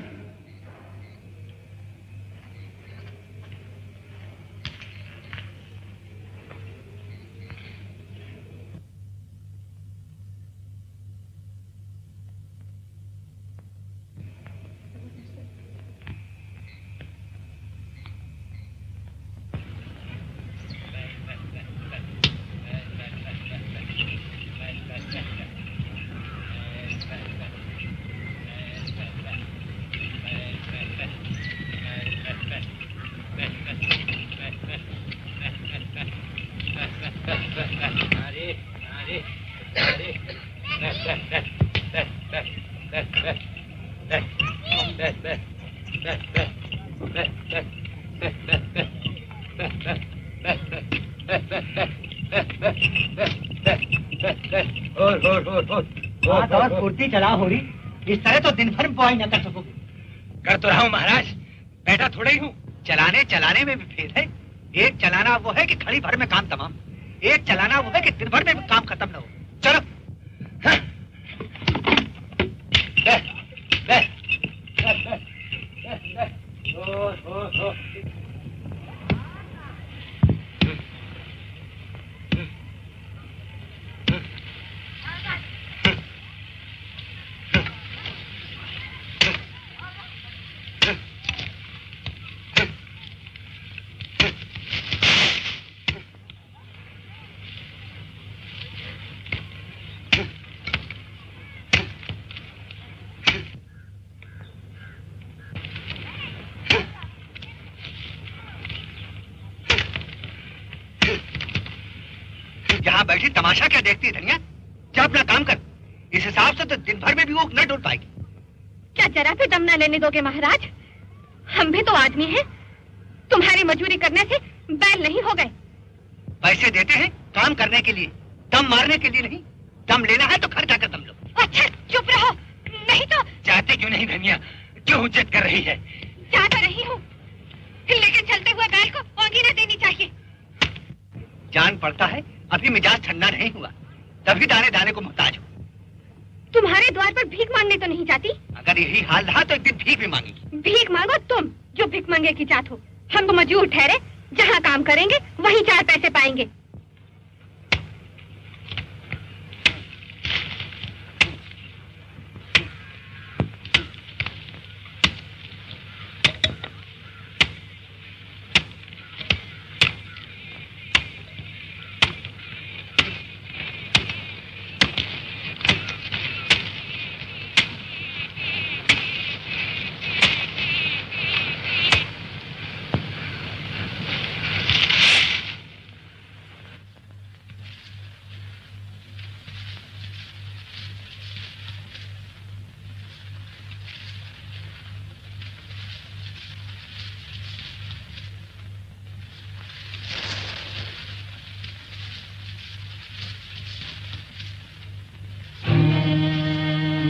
फुर्ती चला हो रही। इस तरह तो दिन भर बुआई न कर सकोगे। कर तो रहा हूं महाराज, बैठा थोड़ा ही हूं। चलाने चलाने में भी भेद है। एक चलाना वो है कि घड़ी भर में काम तमाम, एक चलाना वो है कि दिन भर में भी काम खत्म न हो। चलो यहाँ बैठी तमाशा क्या देखती है धनिया? जा अपना काम कर। इस हिसाब से तो दिन भर में भी वो न डोल पाएगी। क्या जरा भी दम न लेने दोगे महाराज? हम भी तो आदमी हैं। तुम्हारी मजूरी करने से बैल नहीं हो गए। पैसे देते हैं काम करने के लिए, दम मारने के लिए नहीं। दम लेना है तो घर जाकर दम लो। अच्छा चुप रहो, नहीं तो। चाहते क्यों नहीं धनिया? क्यों हुज्जत कर रही है? चाह तो रही हूँ, लेकिन चलते हुए बैल को ओंगी न देनी चाहिए। जान पड़ता है अभी मिजाज ठंडा नहीं हुआ, तभी दाने दाने को मुहताज हो। तुम्हारे द्वार पर भीख मांगने तो नहीं जाती? अगर यही हाल रहा तो एक दिन भीख भी मांगेगी। भीख मांगो तुम, जो भीख मांगे की जात हो। हम तो मजदूर ठहरे, जहाँ काम करेंगे वहीं 4 पैसे पाएंगे।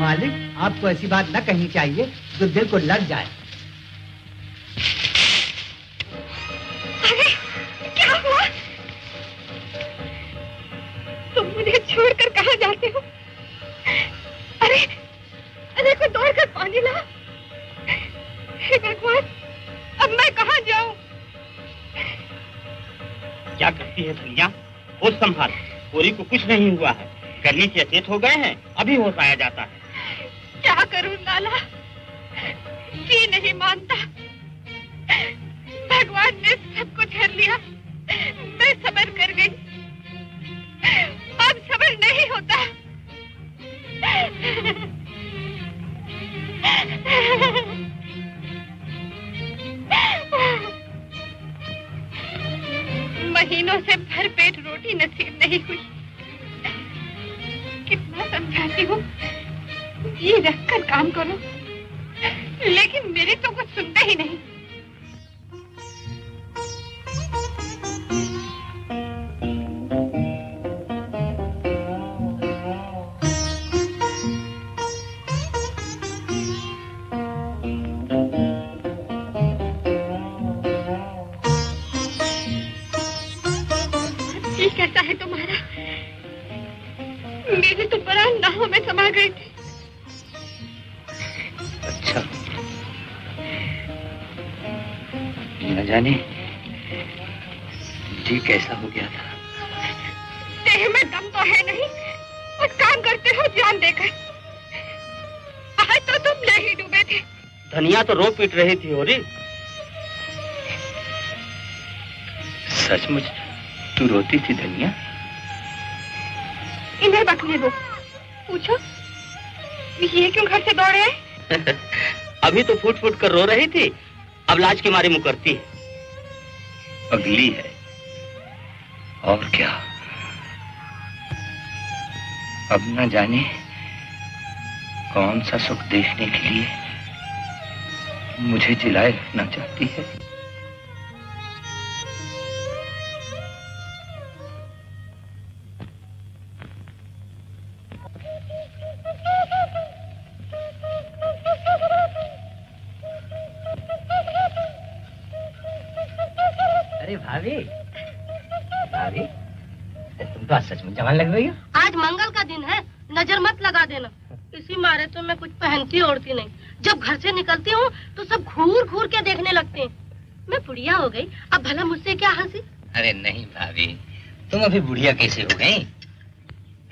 मालिक, आपको ऐसी बात न कहनी चाहिए जो दिल को लग जाए। अरे क्या हुआ? तुम मुझे छोड़कर कहाँ जाते हो? अरे अरे कोई दौड़ कर पानी ला। हे भगवान, अब मैं कहाँ जाऊं? क्या करती है धनिया? होश संभाल, गोरी को कुछ नहीं हुआ है। गर्मी के अचेत हो गए हैं, अभी होश आया जाता है। क्या करूं लाला, जी नहीं मानता। भगवान ने सब कुछ हर लिया, मैं सब्र कर गई, अब सब्र नहीं होता। महीनों से भरपेट रोटी नसीब नहीं हुई। कितना समझाती हूँ, ये रखकर काम करो, लेकिन मेरी तो कुछ सुनते ही नहीं। जी कैसा है तुम्हारा? मेरी तो बड़ा नाहों में समा गई थी। अच्छा, न जाने जी कैसा हो गया था। देह में दम तो है नहीं और काम करते हो जान देकर। आज तो तुम नहीं डूबे थे। धनिया तो रो पीट रही थी होरी। सचमुच तू रोती थी धनिया? इन्हें बकने दो, पूछो ये क्यों घर से दौड़े हैं? अभी तो फूट फूट कर रो रही थी, अब लाज की मारी मुकरती है। अगली है और क्या। अब न जाने कौन सा सुख देखने के लिए मुझे जिलाए रखना चाहती है। अरे भाभी, भाभी, तुम तो आज सचमुच जवान लग रही हो। आज मंगल का दिन है, नजर मत लगा देना। इसी मारे तो मैं कुछ पहनती ओढ़ती नहीं। जब घर से निकलती हूँ तो सब घूर घूर के देखने लगते हैं। मैं बुढ़िया हो गई, अब भला मुझसे क्या हंसी? अरे नहीं भाभी, तुम अभी बुढ़िया कैसे हो गई?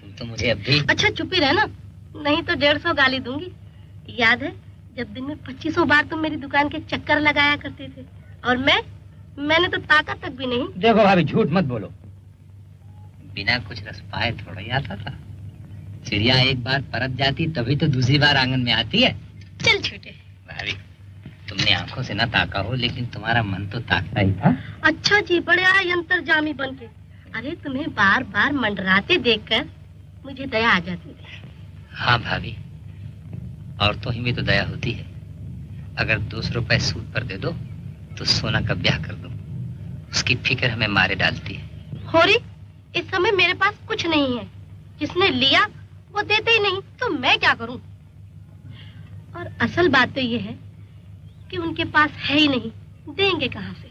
तुम तो मुझे अभी। अच्छा चुप ही रहना, नहीं तो 150 गाली दूंगी। याद है जब दिन में 2500 बार तुम मेरी दुकान के चक्कर लगाया करते थे, और मैंने तो ताकत तक भी नहीं। देखो भाभी, झूठ मत बोलो। बिना कुछ रस पाए थोड़ा ही आता था। चिड़िया एक बार परत जाती तभी तो दूसरी बार आंगन में आती है। चल छूटे। भाभी, तुमने आंखों से ना ताका हो, लेकिन तुम्हारा मन तो ताकता ही था। अच्छा जी, बड़े आए अंतर्जामी बन के। अरे तुम्हें बार बार मंडराते देखकर मुझे दया आ जाती थी। हाँ भाभी, औरतों ही में तो दया होती है। अगर 200 रुपए सूद पर दे दो तो सोना का ब्याह कर दो, उसकी फिक्र हमें मारे डालती है। होरी, इस समय मेरे पास कुछ नहीं है। जिसने लिया वो देते ही नहीं, तो मैं क्या करूं? और असल बात तो ये है कि उनके पास है ही नहीं, देंगे कहां से?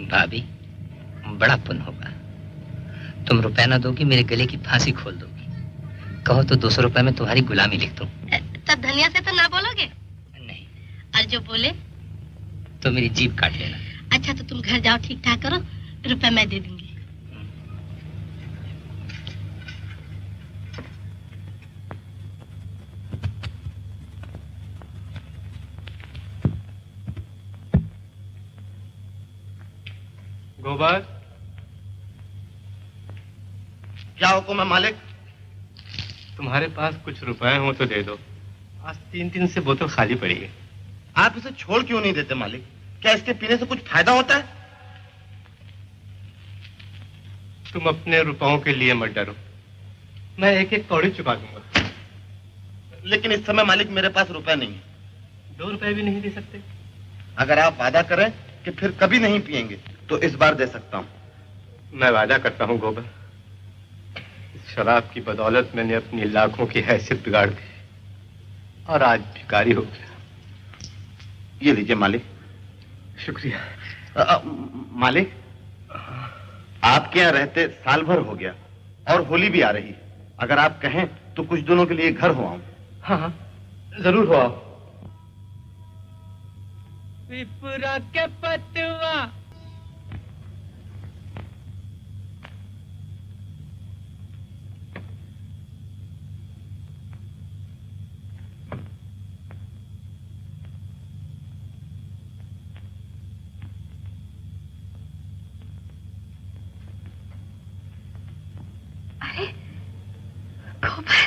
भाभी, बड़ा पुण्य होगा। तुम रुपया ना दोगी, मेरे गले की फांसी खोल दोगी। कहो तो 200 रुपए में तुम्हारी गुलामी लिख दूं। तब धनिया से तो ना बोलोगे? नहीं। और जो बोले तो मेरी जीभ काट लेना। अच्छा तो तुम घर जाओ, ठीक ठाक करो, रुपए मैं दे दूंगी। गोबर, क्या हुक्म है मालिक? तुम्हारे पास कुछ रुपए हो तो दे दो। आज 3 दिन से बोतल खाली पड़ी है। आप इसे छोड़ क्यों नहीं देते मालिक? क्या इसके पीने से कुछ फायदा होता है? तुम अपने रुपयों के लिए मत डरो, मैं एक एक कौड़ी चुका दूंगा। लेकिन इस समय मालिक मेरे पास रुपए नहीं है। 2 रुपए भी नहीं दे सकते? अगर आप वादा करें कि फिर कभी नहीं पिएंगे तो इस बार दे सकता हूँ। मैं वादा करता हूँ गोबर, इस शराब की बदौलत मैंने अपनी लाखों की हैसियत बिगाड़ दी। और आज भिखारी हो गया। ये लीजिए मालिक। शुक्रिया। मालिक, आपके यहाँ रहते साल भर हो गया और होली भी आ रही है। अगर आप कहें तो कुछ दिनों के लिए घर हो आऊं। हाँ हाँ, जरूर हो आओ। पिपरा के पतवा अरे गोबर,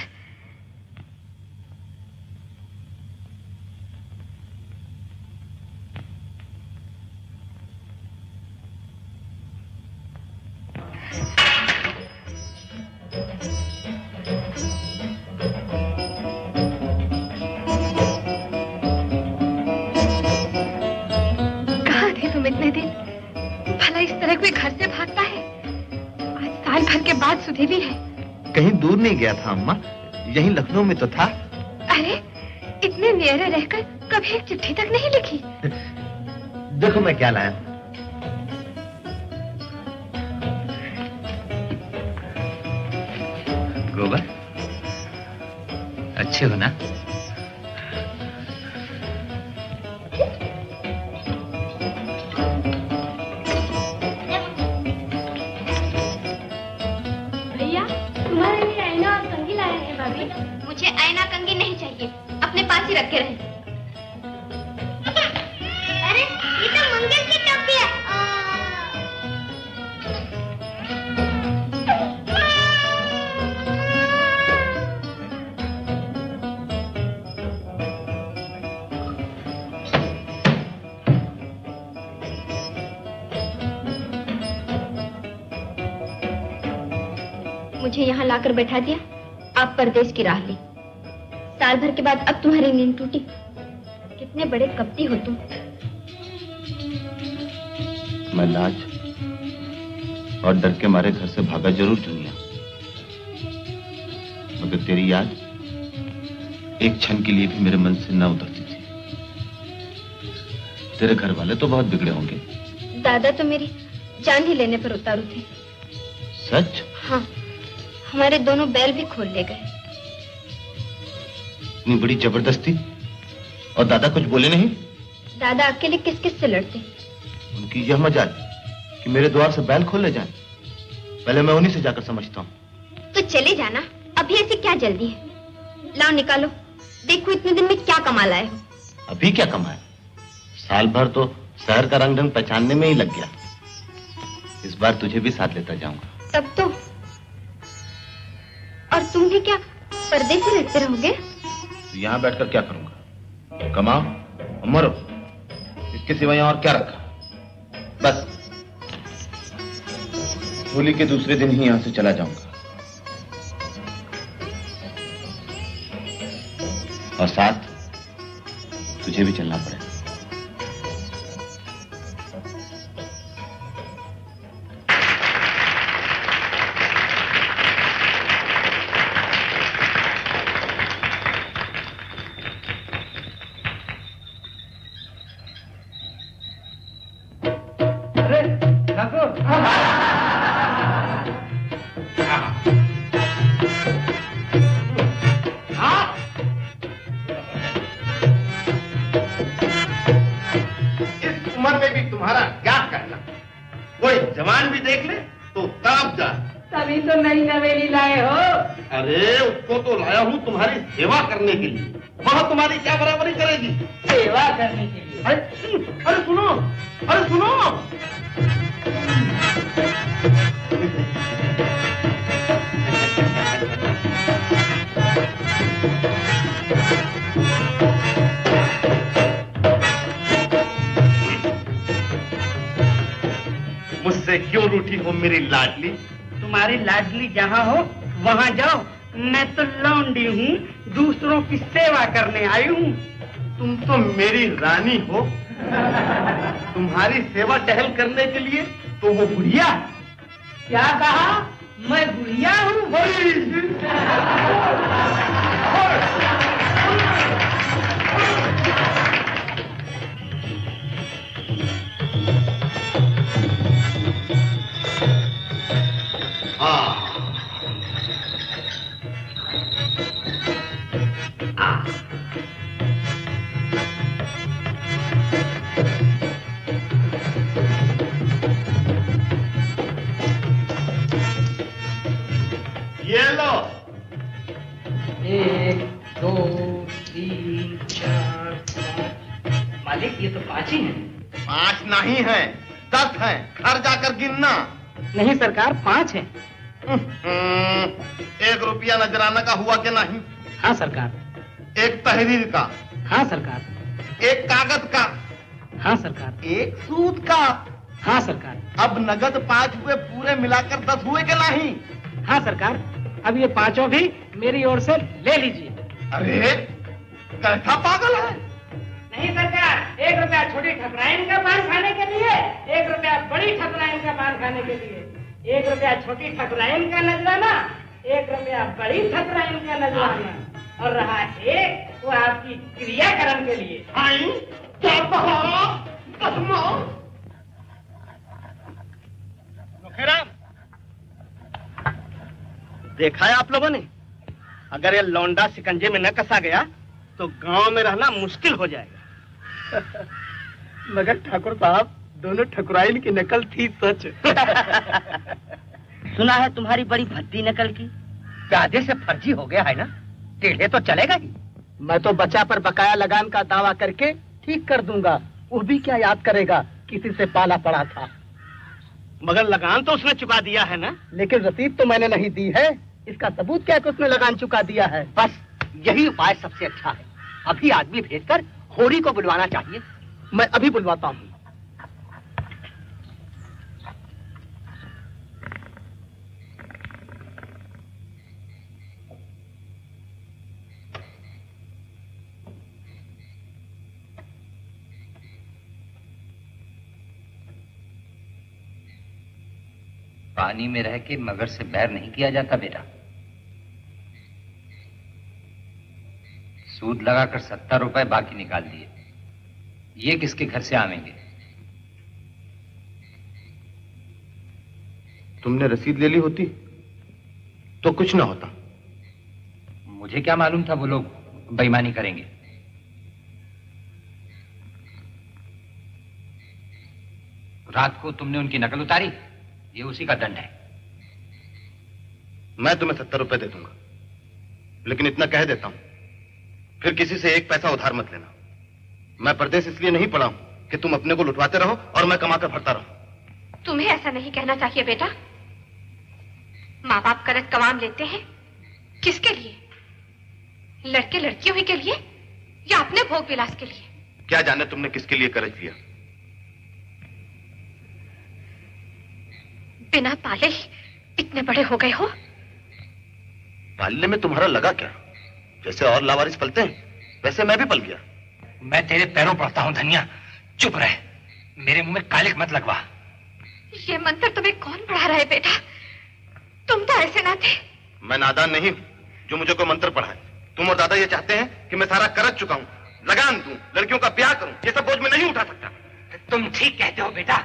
कहाँ थे तुम इतने दिन? भला इस तरह कोई घर से भागता है? आज साल भर के बाद सुधी भी है। कहीं दूर नहीं गया था अम्मा, यहीं लखनऊ में तो था। अरे इतने न्यारे रहकर कभी एक चिट्ठी तक नहीं लिखी। देखो मैं क्या लाया। गोबर, अच्छे हो ना? भैया, तुम्हारे लिए आईना और कंघी लाए हैं भाभी। मुझे आईना कंघी नहीं चाहिए, अपने पास ही रखे रहे। अरे ये तो मंगल की टोपी है। मुझे यहाँ लाकर बैठा दिया, आप परदेश की राह ली। साल भर के बाद अब तुम्हारी नींद टूटी। कितने बड़े कपटी हो तुम। मैं लाज और डर के मारे घर से भागा जरूर दुनिया, मगर तेरी याद एक क्षण के लिए भी मेरे मन से न उतरती थी। तेरे घर वाले तो बहुत बिगड़े होंगे। दादा तो मेरी जान ही लेने पर उतारू थे। सच? हाँ, हमारे दोनों बैल भी खोल ले गए। इतनी बड़ी जबरदस्ती, और दादा कुछ बोले नहीं? दादा अकेले किस किस से लड़ते। उनकी यह मजाल कि मेरे द्वार से बैल खोल ले जाए। पहले मैं उन्हीं से जाकर समझता हूँ। तो चले जाना, अभी ऐसी क्या जल्दी है। लाओ निकालो, देखो इतने दिन में क्या कमा लाए हो। अभी क्या कमाया? साल भर तो शहर का रंग ढंग पहचानने में ही लग गया। इस बार तुझे भी साथ लेता जाऊंगा। तब तो और तुम भी क्या परदेसी रहते रहोगे? तो यहाँ बैठकर क्या करूंगा? कमाओ और मरो, इसके सिवा यहाँ और क्या रखा? बस होली के दूसरे दिन ही यहाँ से चला जाऊंगा, और साथ तुझे भी चलना पड़ेगा। तभी तो नई नवेली लाए हो। अरे उसको तो लाया हूँ तुम्हारी सेवा करने के लिए। वह तुम्हारी क्या बराबरी करेगी? सेवा करने के लिए। अरे सुनो, अरे सुनो। मुझसे क्यों रूठी हो मेरी लाडली? तुम्हारी लाडली जहाँ हो वहाँ जाओ। मैं तो लौंडी हूँ, दूसरों की सेवा करने आई हूँ। तुम तो मेरी रानी हो। तुम्हारी सेवा टहल करने के लिए तो वो बुढ़िया। क्या कहा? मैं बुढ़िया हूँ? 3 4 5। मालिक ये तो 5 ही हैं। 5 नहीं है, 10 हैं। घर जाकर गिनना। नहीं सरकार, 5 हैं। 1 रुपया नजराना का हुआ कि नहीं? हाँ सरकार। 1 तहरीर का? हाँ सरकार। 1 कागज का? हाँ सरकार। 1 सूद का? हाँ सरकार। अब नगद 5 हुए, पूरे मिलाकर 10 हुए कि नहीं? हाँ सरकार। अब ये 5 भी मेरी ओर से ले लीजिए। अरे कैसा पागल है? नहीं सरकार, 1 रुपया छोटी ठकुराइन का पान खाने के लिए, 1 रुपया बड़ी ठकुराइन का पान खाने के लिए। 1 रुपया छोटी ठकुराइन का नजराना, 1 रुपया बड़ी ठकुराइन का नजराना, और रहा 1 वो आपकी क्रियाकरण के लिए। देखा है आप लोगों ने, अगर ये लौंडा शिकंजे में न कसा गया तो गांव में रहना मुश्किल हो जाएगा। मगर ठाकुर साहब, दोनों ठकुराइन की नकल थी सच। सुना है तुम्हारी बड़ी भद्दी नकल की। प्यादे से फर्जी हो गया है ना, टेढ़े तो चलेगा ही। मैं तो बचा पर बकाया लगान का दावा करके ठीक कर दूंगा। वो भी क्या याद करेगा, किसी से पाला पड़ा था। मगर लगान तो उसने चुका दिया है ना? लेकिन रसीद तो मैंने नहीं दी है। इसका सबूत क्या कि उसने लगान चुका दिया है? बस यही उपाय सबसे अच्छा है। अभी आदमी भेजकर होरी को बुलवाना चाहिए। मैं अभी बुलवाता हूँ। पानी में रह के मगर से बैर नहीं किया जाता बेटा। सूद लगाकर 70 रुपए बाकी निकाल दिए। ये किसके घर से आवेंगे? तुमने रसीद ले ली होती तो कुछ ना होता। मुझे क्या मालूम था वो लोग बेईमानी करेंगे। रात को तुमने उनकी नकल उतारी, ये उसी का दंड है। मैं तुम्हें 70 रुपए दे दूंगा, लेकिन इतना कह देता हूं, फिर किसी से 1 पैसा उधार मत लेना। मैं परदेश इसलिए नहीं पड़ा हूं कि तुम अपने को लुटवाते रहो और मैं कमाकर भरता रहूं। तुम्हें ऐसा नहीं कहना चाहिए बेटा। माँ बाप कर्ज कमाम लेते हैं किसके लिए? लड़के लड़कियों ही के लिए या अपने भोग विलास के लिए? क्या जाने तुमने किसके लिए कर्ज लिया। बिना पाले ही इतने बड़े हो गए हो। पालने में तुम्हारा लगा क्या? जैसे और लावारिस पलते हैं वैसे मैं भी पल गया। मैं तेरे पैरों पड़ता हूं धनिया, चुप रहे। मेरे मुंह में कालिक मत लगवा। ये मंत्र तुम्हें कौन पढ़ा रहा है बेटा? तुम तो ऐसे ना थे। मैं नादान नहीं हूं जो मुझे कोई मंत्र पढ़ाए। तुम और दादा ये चाहते हैं कि मैं सारा कर्ज चुकाऊं, लगान दूं, लड़कियों का ब्याह करूं। ये सब बोझ मैं नहीं उठा सकता। तुम ठीक कहते हो बेटा,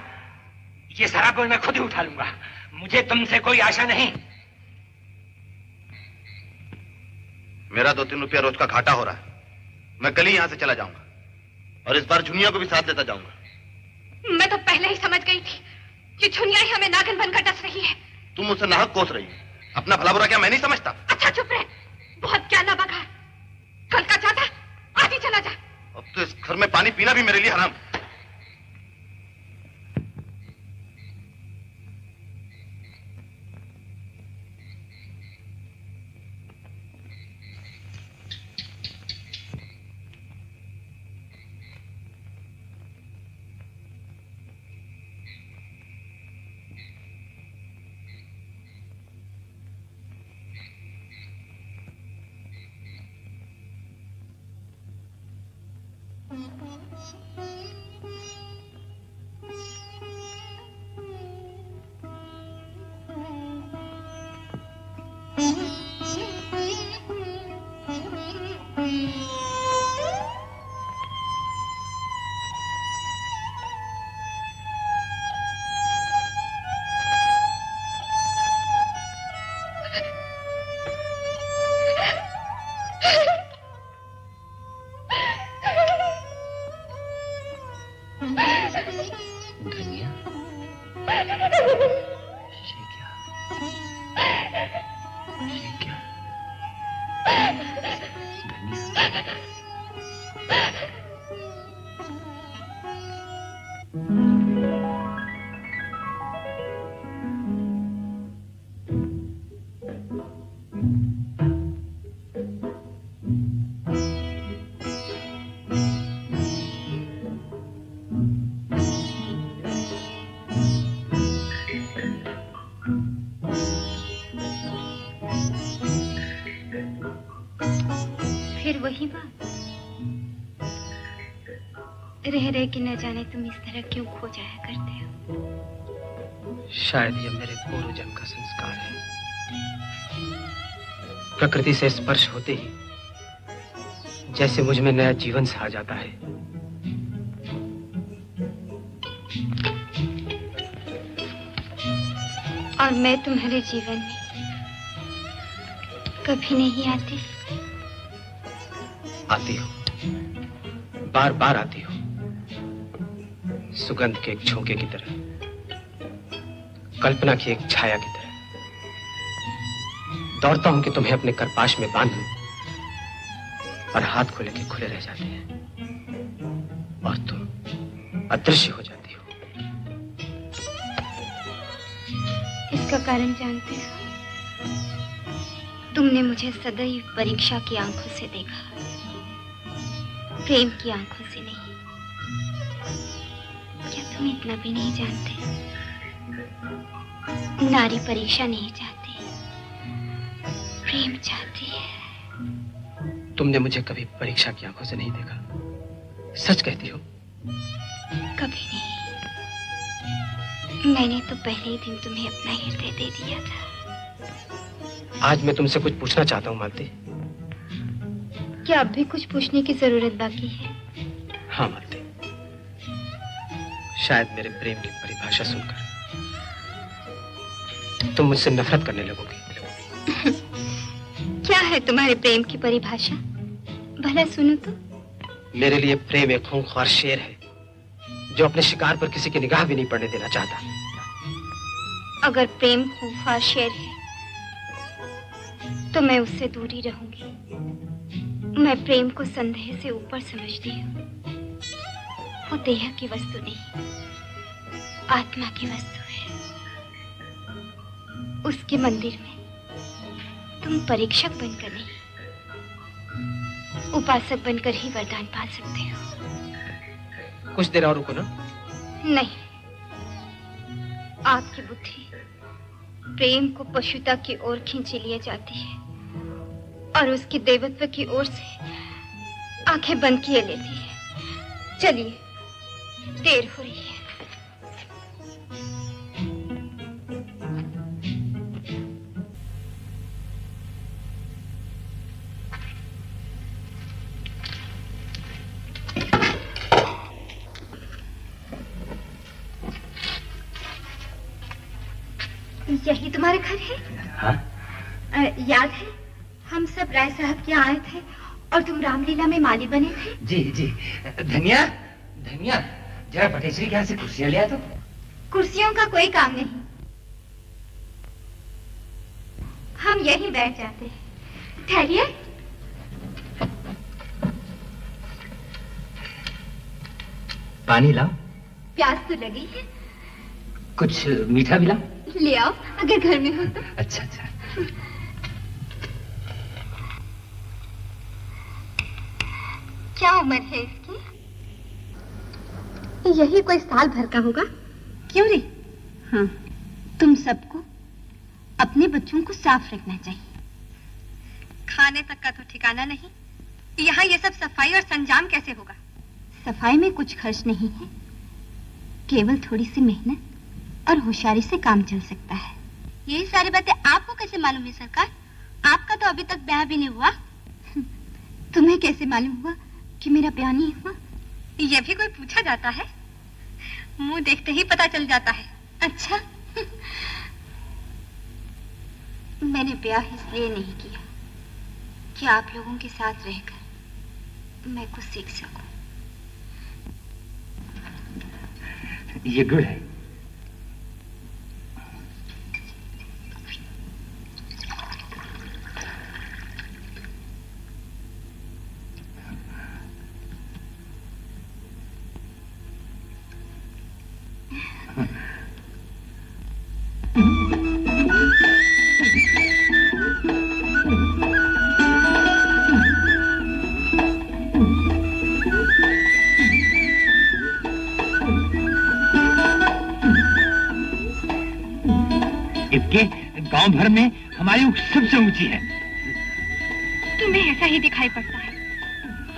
ये सारा बोझ मैं खुद ही उठा लूंगा। मुझे तुमसे कोई आशा नहीं। मेरा 2-3 रुपया रोज का घाटा हो रहा है। मैं कल ही यहां से चला जाऊंगा और इस बार झुनिया को भी साथ लेता जाऊंगा। मैं तो पहले ही समझ गई थी कि झुनिया ही हमें नागिन बनकर डस रही है। तुम मुझसे नाहक कोस रही है। अपना भला बुरा क्या मैं नहीं समझता? अच्छा चुप रहे, बहुत क्या ना बगा। कल का जाता आज ही चला जा। अब तो इस घर में पानी पीना भी मेरे लिए हराम। फिर वही बात, रह रह के न जाने तुम इस तरह क्यों खो जाया करते हो। शायद ये मेरे पूर्व जन्म का संस्कार है। प्रकृति से स्पर्श होते ही जैसे मुझ में नया जीवन सा आ जाता है। और मैं तुम्हारे जीवन में कभी नहीं आती। आती हो, बार बार आती हो, सुगंध के एक झोंके की तरह, कल्पना की एक छाया की तरह। दौड़ता हूं कि तुम्हें अपने करपाश में बांध लूं, और हाथ खुले के खुले रह जाते हैं और तुम अदृश्य हो जाती हो। इसका कारण जानते हो? तुमने मुझे सदैव परीक्षा की आंखों से देखा, प्रेम की आंखों से नहीं। क्या तुम इतना भी नहीं जानते? नारी परीक्षा नहीं चाहती, प्रेम चाहती है। तुमने मुझे कभी परीक्षा की आंखों से नहीं देखा, सच कहती हो? कभी नहीं। मैंने तो पहले ही दिन तुम्हें अपना हृदय दे दिया था। आज मैं तुमसे कुछ पूछना चाहता हूँ मालती। क्या अब भी कुछ पूछने की जरूरत बाकी है? हाँ मालती, शायद मेरे प्रेम की परिभाषा सुनकर तुम मुझसे नफरत करने लगोगी। क्या है तुम्हारे प्रेम की परिभाषा? भला सुनो तो। मेरे लिए प्रेम एक खूंखार शेर है जो अपने शिकार पर किसी की निगाह भी नहीं पड़ने देना चाहता। अगर प्रेम खूंखार शेर है तो मैं उससे दूर ही रहूंगी। मैं प्रेम को संदेह से ऊपर समझती हूँ। वो देह की वस्तु नहीं, आत्मा की वस्तु है। उसके मंदिर में तुम परीक्षक बनकर नहीं, उपासक बनकर ही वरदान पा सकते हो। कुछ देर और रुको ना। नहीं, आपकी बुद्धि प्रेम को पशुता की ओर खींची लिए जाती है और उसकी देवत्व की ओर से आंखें बंद किए लेती है। चलिए, देर हो रही है। यही तुम्हारे घर है? हाँ? याद है हम सब राय साहब के यहाँ आए थे और तुम रामलीला में माली बने थे? जी जी। धनिया, धनिया, जरा पटेश्वरी के यहाँ से कुर्सियां ले आ तो। कुर्सियों का कोई काम नहीं, हम यहीं बैठ जाते हैं। ठहरिए। पानी लाओ। प्यास तो लगी है। कुछ मीठा भी लाओ। ले आओ, अगर घर में हो तो। अच्छा अच्छा। क्या उम्र है इसकी? यही कोई साल भर का होगा। क्यों रे? हाँ, तुम सबको अपने बच्चों को साफ रखना चाहिए। खाने तक का तो ठिकाना नहीं, यहाँ ये सब सफाई और संजाम कैसे होगा? सफाई में कुछ खर्च नहीं है, केवल थोड़ी सी मेहनत और होशियारी से काम चल सकता है। यही सारी बातें आपको कैसे मालूम है सरकार? आपका तो अभी तक ब्याह भी नहीं हुआ। तुम्हें कैसे मालूम हुआ कि मेरा ब्याह नहीं हुआ? यह भी कोई पूछा जाता है? मुंह देखते ही पता चल जाता है। अच्छा। मैंने ब्याह इसलिए नहीं किया कि आप लोगों के साथ रहकर मैं कुछ सीख सकूं। ये गुड़ है। कि गांव भर में हमारी ऊँख सबसे ऊंची है। तुम्हें ऐसा ही दिखाई पड़ता है।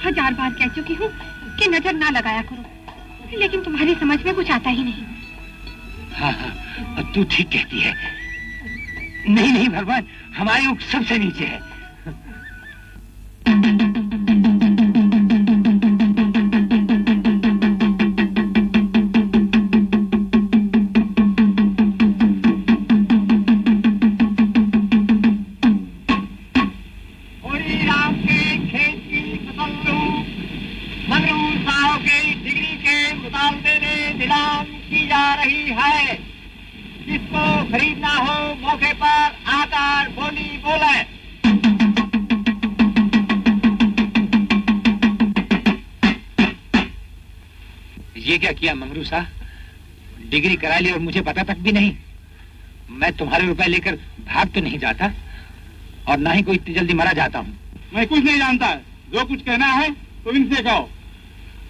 1000 बार कह चुकी हूँ कि नजर ना लगाया करो, लेकिन तुम्हारी समझ में कुछ आता ही नहीं। हाँ हाँ, तू ठीक कहती है। नहीं नहीं भगवान, हमारी ऊँख सबसे नीचे है। खरीदना हो मौके पर आकर बोली बोले। ये क्या किया मंगरू साहब? डिग्री करा ली और मुझे पता तक भी नहीं। मैं तुम्हारे रुपए लेकर भाग तो नहीं जाता और ना ही कोई इतनी जल्दी मरा जाता हूँ। मैं कुछ नहीं जानता, जो कुछ कहना है तो इनसे कहो।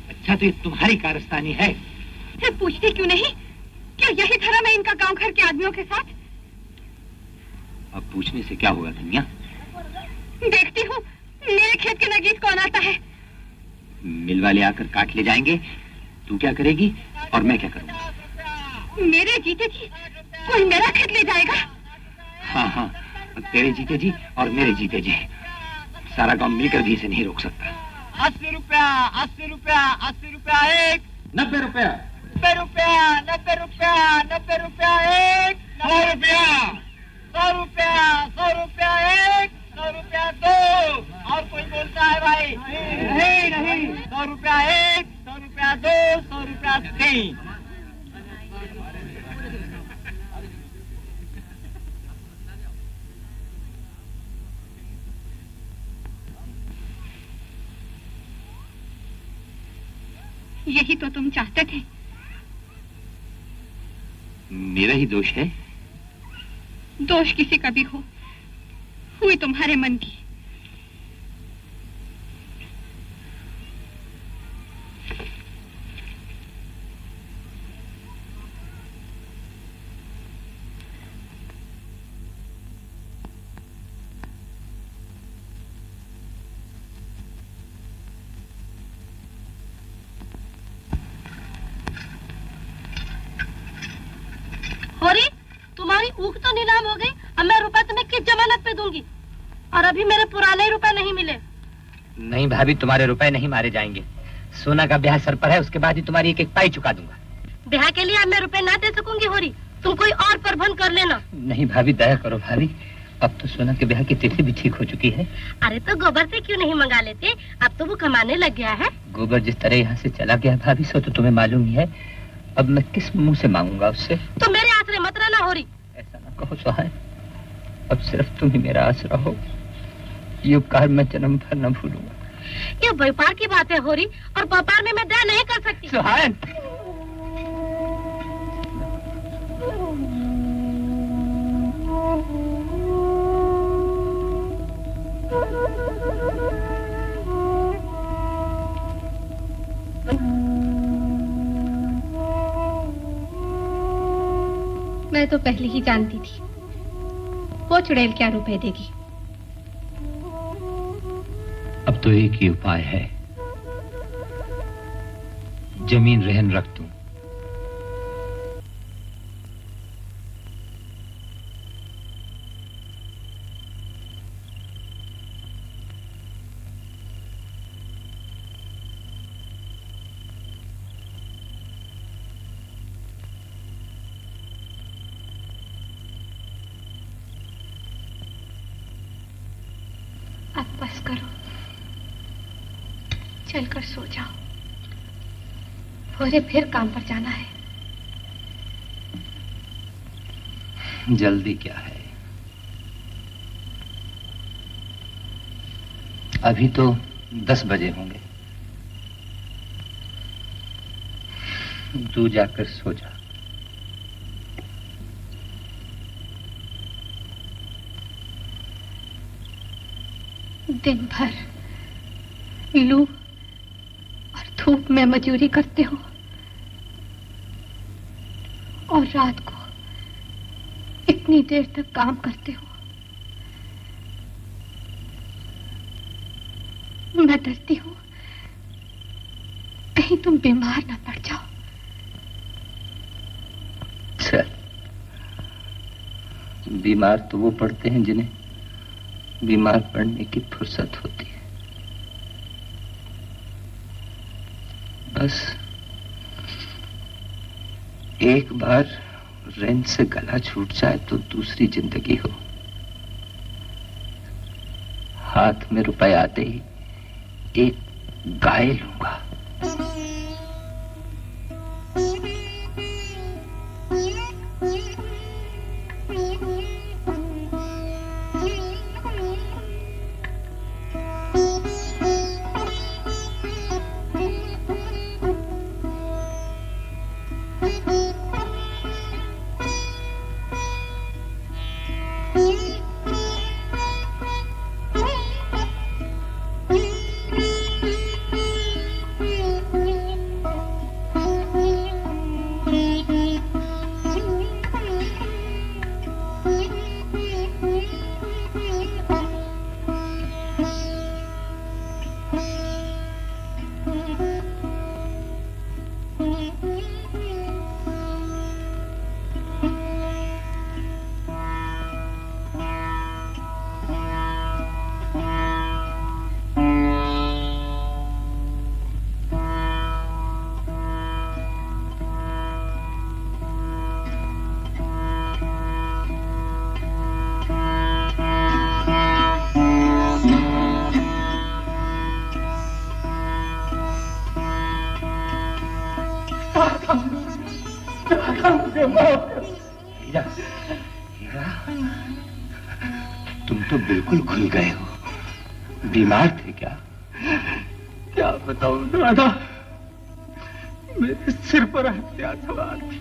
अच्छा, तो ये तुम्हारी कारस्तानी है? फिर पूछते क्यों नहीं? क्या यही धर्म है इनका गांव घर के आदमियों के साथ? अब पूछने से क्या होगा धनिया? देखती हूँ मेरे खेत के नगीच कौन आता है। मिल वाले आकर काट ले जाएंगे, तू क्या करेगी और मैं क्या करूँगा? मेरे जीते जी कोई मेरा खेत ले जाएगा? हाँ हाँ, तेरे जीते जी और मेरे जीते जी, सारा गांव मिलकर भी इसे नहीं रोक सकता। 80 रुपया, 80 रुपया, 80 रुपया एक। 90 रुपया, 90 रुपया, 90 रुपया, 90 रुपया एक। 100 रुपया, 100 रुपया, 100 रुपया एक, 100 रुपया दो। और कोई बोलता है भाई? नहीं नहीं, 100 रुपया एक, 100 रुपया दो, 100 रुपया तीन। यही तो तुम चाहते थे। मेरा ही दोष है? दोष किसी का भी हो, हुई तुम्हारे मन की। होरी, तुम्हारी ऊख तो नीलाम हो गई। अब मैं रुपए तुम्हें किस जमानत पे दूंगी? और अभी मेरे पुराने रुपए नहीं मिले। नहीं भाभी, तुम्हारे रुपए नहीं मारे जाएंगे। सोना का ब्याह सर पर है, उसके बाद ही तुम्हारी एक एक पाई चुका दूंगा। ब्याह के लिए अब मैं रुपए ना दे सकूंगी होरी, तुम कोई और प्रबंध कर लेना। नहीं भाभी, दया करो भाभी, अब तो सोना के ब्याह की तिथि भी ठीक हो चुकी है। अरे तो गोबर से क्यों नहीं मंगा लेते? अब तो वो कमाने लग गया है। गोबर जिस तरह यहाँ से चला गया भाभी, सो तो तुम्हें मालूम ही है। अब मैं किस मुंह से मांगूंगा उससे? तो मेरे आसरे मत रहना होरी। ऐसा ना कहो सुहान, अब सिर्फ तुम ही मेरा आसरा हो। ये उपकार मैं जन्म भर न भूलूंगा। ये व्यापार की बात है होरी, और व्यापार में मैं दया नहीं कर सकती। सुहान, मैं तो पहले ही जानती थी वो चुड़ैल क्या रुपए देगी। अब तो एक ही उपाय है, जमीन रहन रख दूं। अब बस करो, चलकर सो जाओ, भोरे फिर काम पर जाना है। जल्दी क्या है, अभी तो 10 बजे होंगे। तू जाकर सो जा। दिन भर लू और धूप में मजूरी करते हो और रात को कितनी देर तक काम करते हो? मैं डरती हूँ कहीं तुम बीमार ना पड़ जाओ। चल, बीमार तो वो पड़ते हैं जिन्हें बीमार पड़ने की फुर्सत होती है। बस एक बार रेंज से गला छूट जाए तो दूसरी जिंदगी हो। हाथ में रुपए आते ही एक गाय लूंगा। हीरा, हीरा, तुम तो बिल्कुल खुल गए हो। बीमार थे क्या? क्या बताऊं दादा, मेरे सिर पर हत्या सवार थी।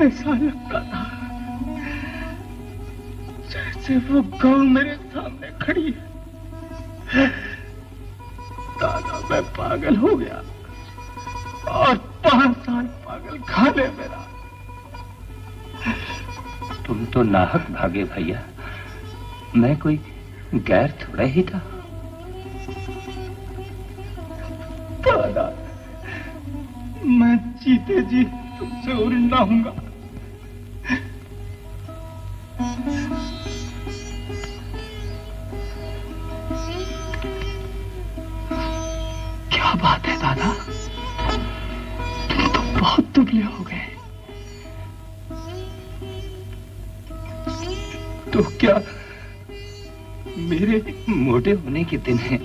ऐसा लगता था जैसे वो गौ मेरे सामने खड़ी है। दादा, मैं पागल हो गया और 5 साल पागल खाने मेरा। तुम तो नाहक भागे भैया, मैं कोई गैर थोड़ा ही था। दादा, मैं जीते जी तुमसे उड़ना हूंगा। क्या बात है दादा, तुम तो बहुत दुबले हो गए। तो क्या मेरे मोटे होने के दिन हैं?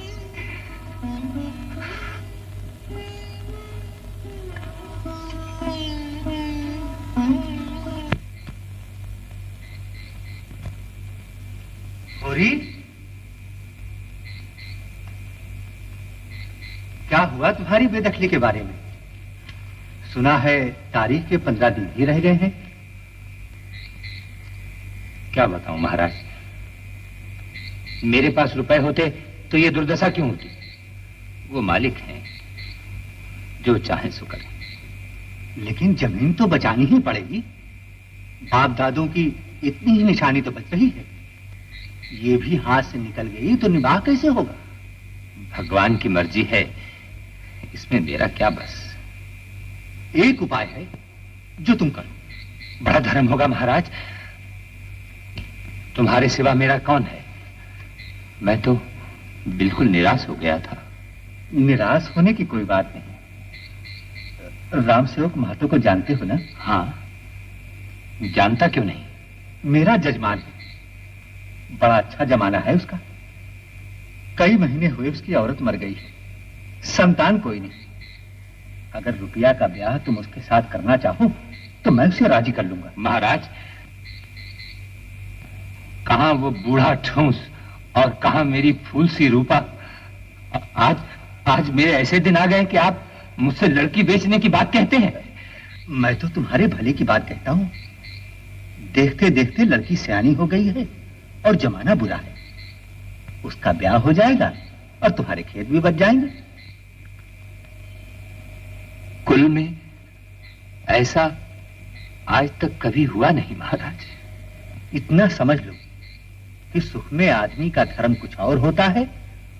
गौरी, क्या हुआ तुम्हारी बेदखली के बारे में? सुना है तारीख के 15 दिन ही रह गए हैं। क्या बताऊं महाराज, मेरे पास रुपए होते तो ये दुर्दशा क्यों होती? वो मालिक हैं, जो चाहे सो करें। लेकिन जमीन तो बचानी ही पड़ेगी। बाप दादों की इतनी ही निशानी तो बच रही है। ये भी हाथ से निकल गई तो निबाह कैसे होगा? भगवान की मर्जी है, इसमें मेरा क्या बस। एक उपाय है जो तुम करो। बड़ा धर्म होगा महाराज, तुम्हारे सिवा मेरा कौन है? मैं तो बिल्कुल निराश हो गया था। निराश होने की कोई बात नहीं। राम सेवक महतो को जानते हो ना? हाँ, जानता क्यों नहीं? मेरा जजमान है। बड़ा अच्छा जमाना है उसका। कई महीने हुए उसकी औरत मर गई है, संतान कोई नहीं। अगर रुपया का ब्याह तुम उसके साथ करना चाहो तो मैं उसे राजी कर लूंगा। महाराज, कहां वो बूढ़ा ठूंस और कहां मेरी फूल सी रूपा। आज मेरे ऐसे दिन आ गए कि आप मुझसे लड़की बेचने की बात कहते हैं। मैं तो तुम्हारे भले की बात कहता हूं। देखते देखते लड़की सयानी हो गई है और जमाना बुरा है। उसका ब्याह हो जाएगा और तुम्हारे खेत भी बच जाएंगे। कुल में ऐसा आज तक कभी हुआ नहीं महाराज। इतना समझ लो कि सुख में आदमी का धर्म कुछ और होता है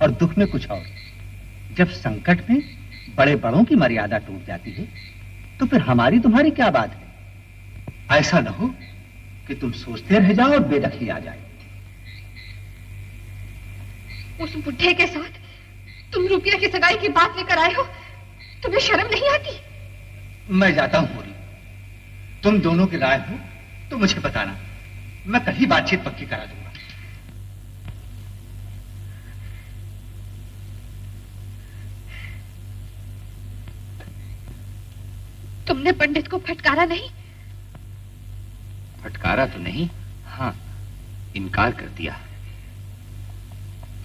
और दुख में कुछ और। जब संकट में बड़े बड़ों की मर्यादा टूट जाती है तो फिर हमारी तुम्हारी क्या बात है। ऐसा न हो कि तुम सोचते रह जाओ और बेदखली आ जाए। उस बुढ़े के साथ तुम रुपया की सगाई की बात लेकर आए हो, तुम्हें शर्म नहीं आती? मैं जाता हूं होरी, तुम दोनों की राय हो तो मुझे बताना, मैं कहीं बातचीत पक्की करा दूंगा। तुमने पंडित को फटकारा नहीं? फटकारा तो नहीं, हाँ इनकार कर दिया।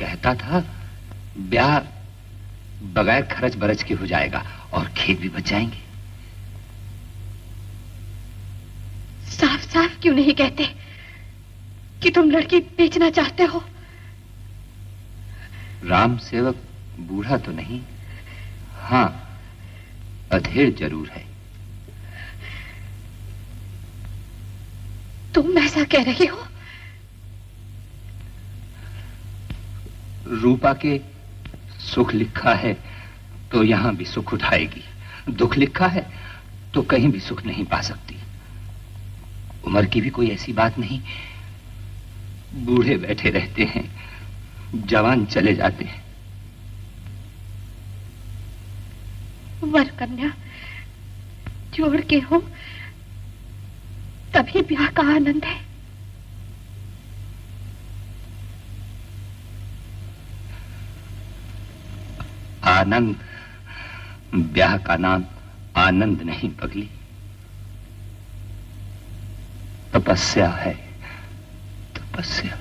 कहता था ब्याह बगैर खर्च बरच के हो जाएगा और खेत भी बच जाएंगे। साफ साफ क्यों नहीं कहते कि तुम लड़की बेचना चाहते हो? राम सेवक बूढ़ा तो नहीं, हाँ अधेड़ जरूर है। तुम ऐसा कह रही हो? रूपा के सुख लिखा है तो यहां भी सुख उठाएगी, दुख लिखा है तो कहीं भी सुख नहीं पा सकती। उम्र की भी कोई ऐसी बात नहीं, बूढ़े बैठे रहते हैं, जवान चले जाते हैं। वर कन्या जोड़ के हो तभी ब्याह का आनंद है। आनंद, ब्याह का नाम आनंद नहीं पगली, तपस्या है, तपस्या।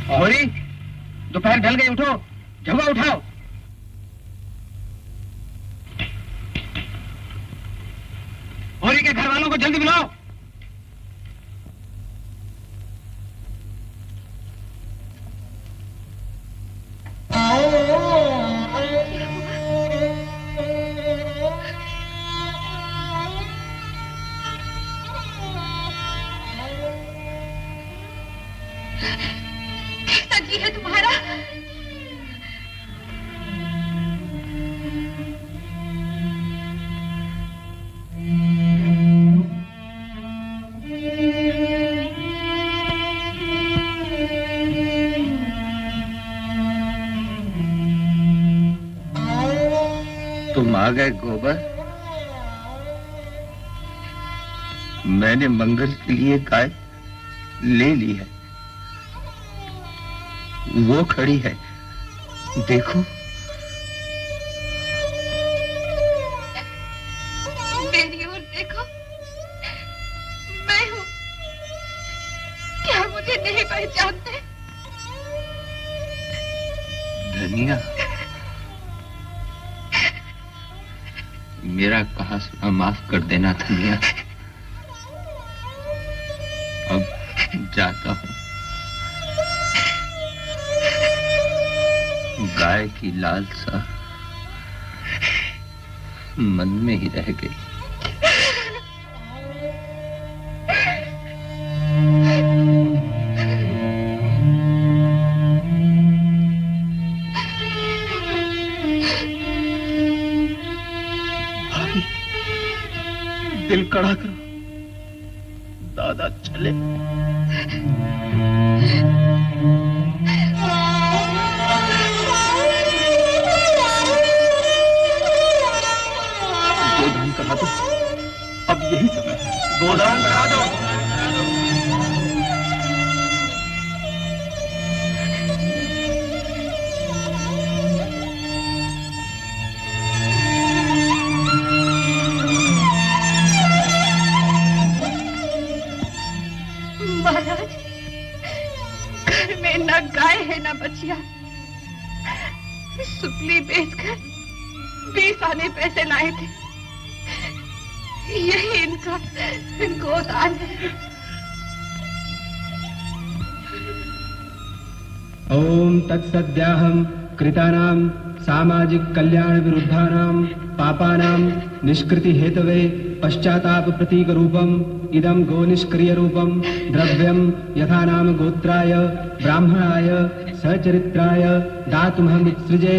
होरी, दोपहर ढल गई, उठो, झुआ उठाओ। होरी के घर वालों को जल्दी बुलाओ। कैसा जी है तुम्हारा? तुम आ गए गोबर। मैंने मंगल के लिए गाय ले ली है, वो खड़ी है, देखो। मेरी ओर देखो, मैं हूँ। क्या मुझे नहीं पहचानते? धनिया, मेरा कहा सुना माफ कर देना धनिया। अब जाता हूँ। गाय की लालसा मन में ही रह गई। दिल कड़ा करो, दादा चले। गोदान करा दो, अब यही समय है। गोदान करा दो। महाराज, घर में न गाय है न बचिया। सुतली बेचकर 20 आने पैसे लाए थे, यही इनका गोदान है। ओम तत्सद्याहं कृतानां सामाजिक कल्याण विरुद्धानां पापानां निष्कृति हेतवे पश्चाताप प्रतीक रूपम इदं गो निष्क्रिय रूपम द्रव्यम यथा नाम गोत्राय ब्राह्मणाय सचरित्राय दातुमहं उत्सृजे।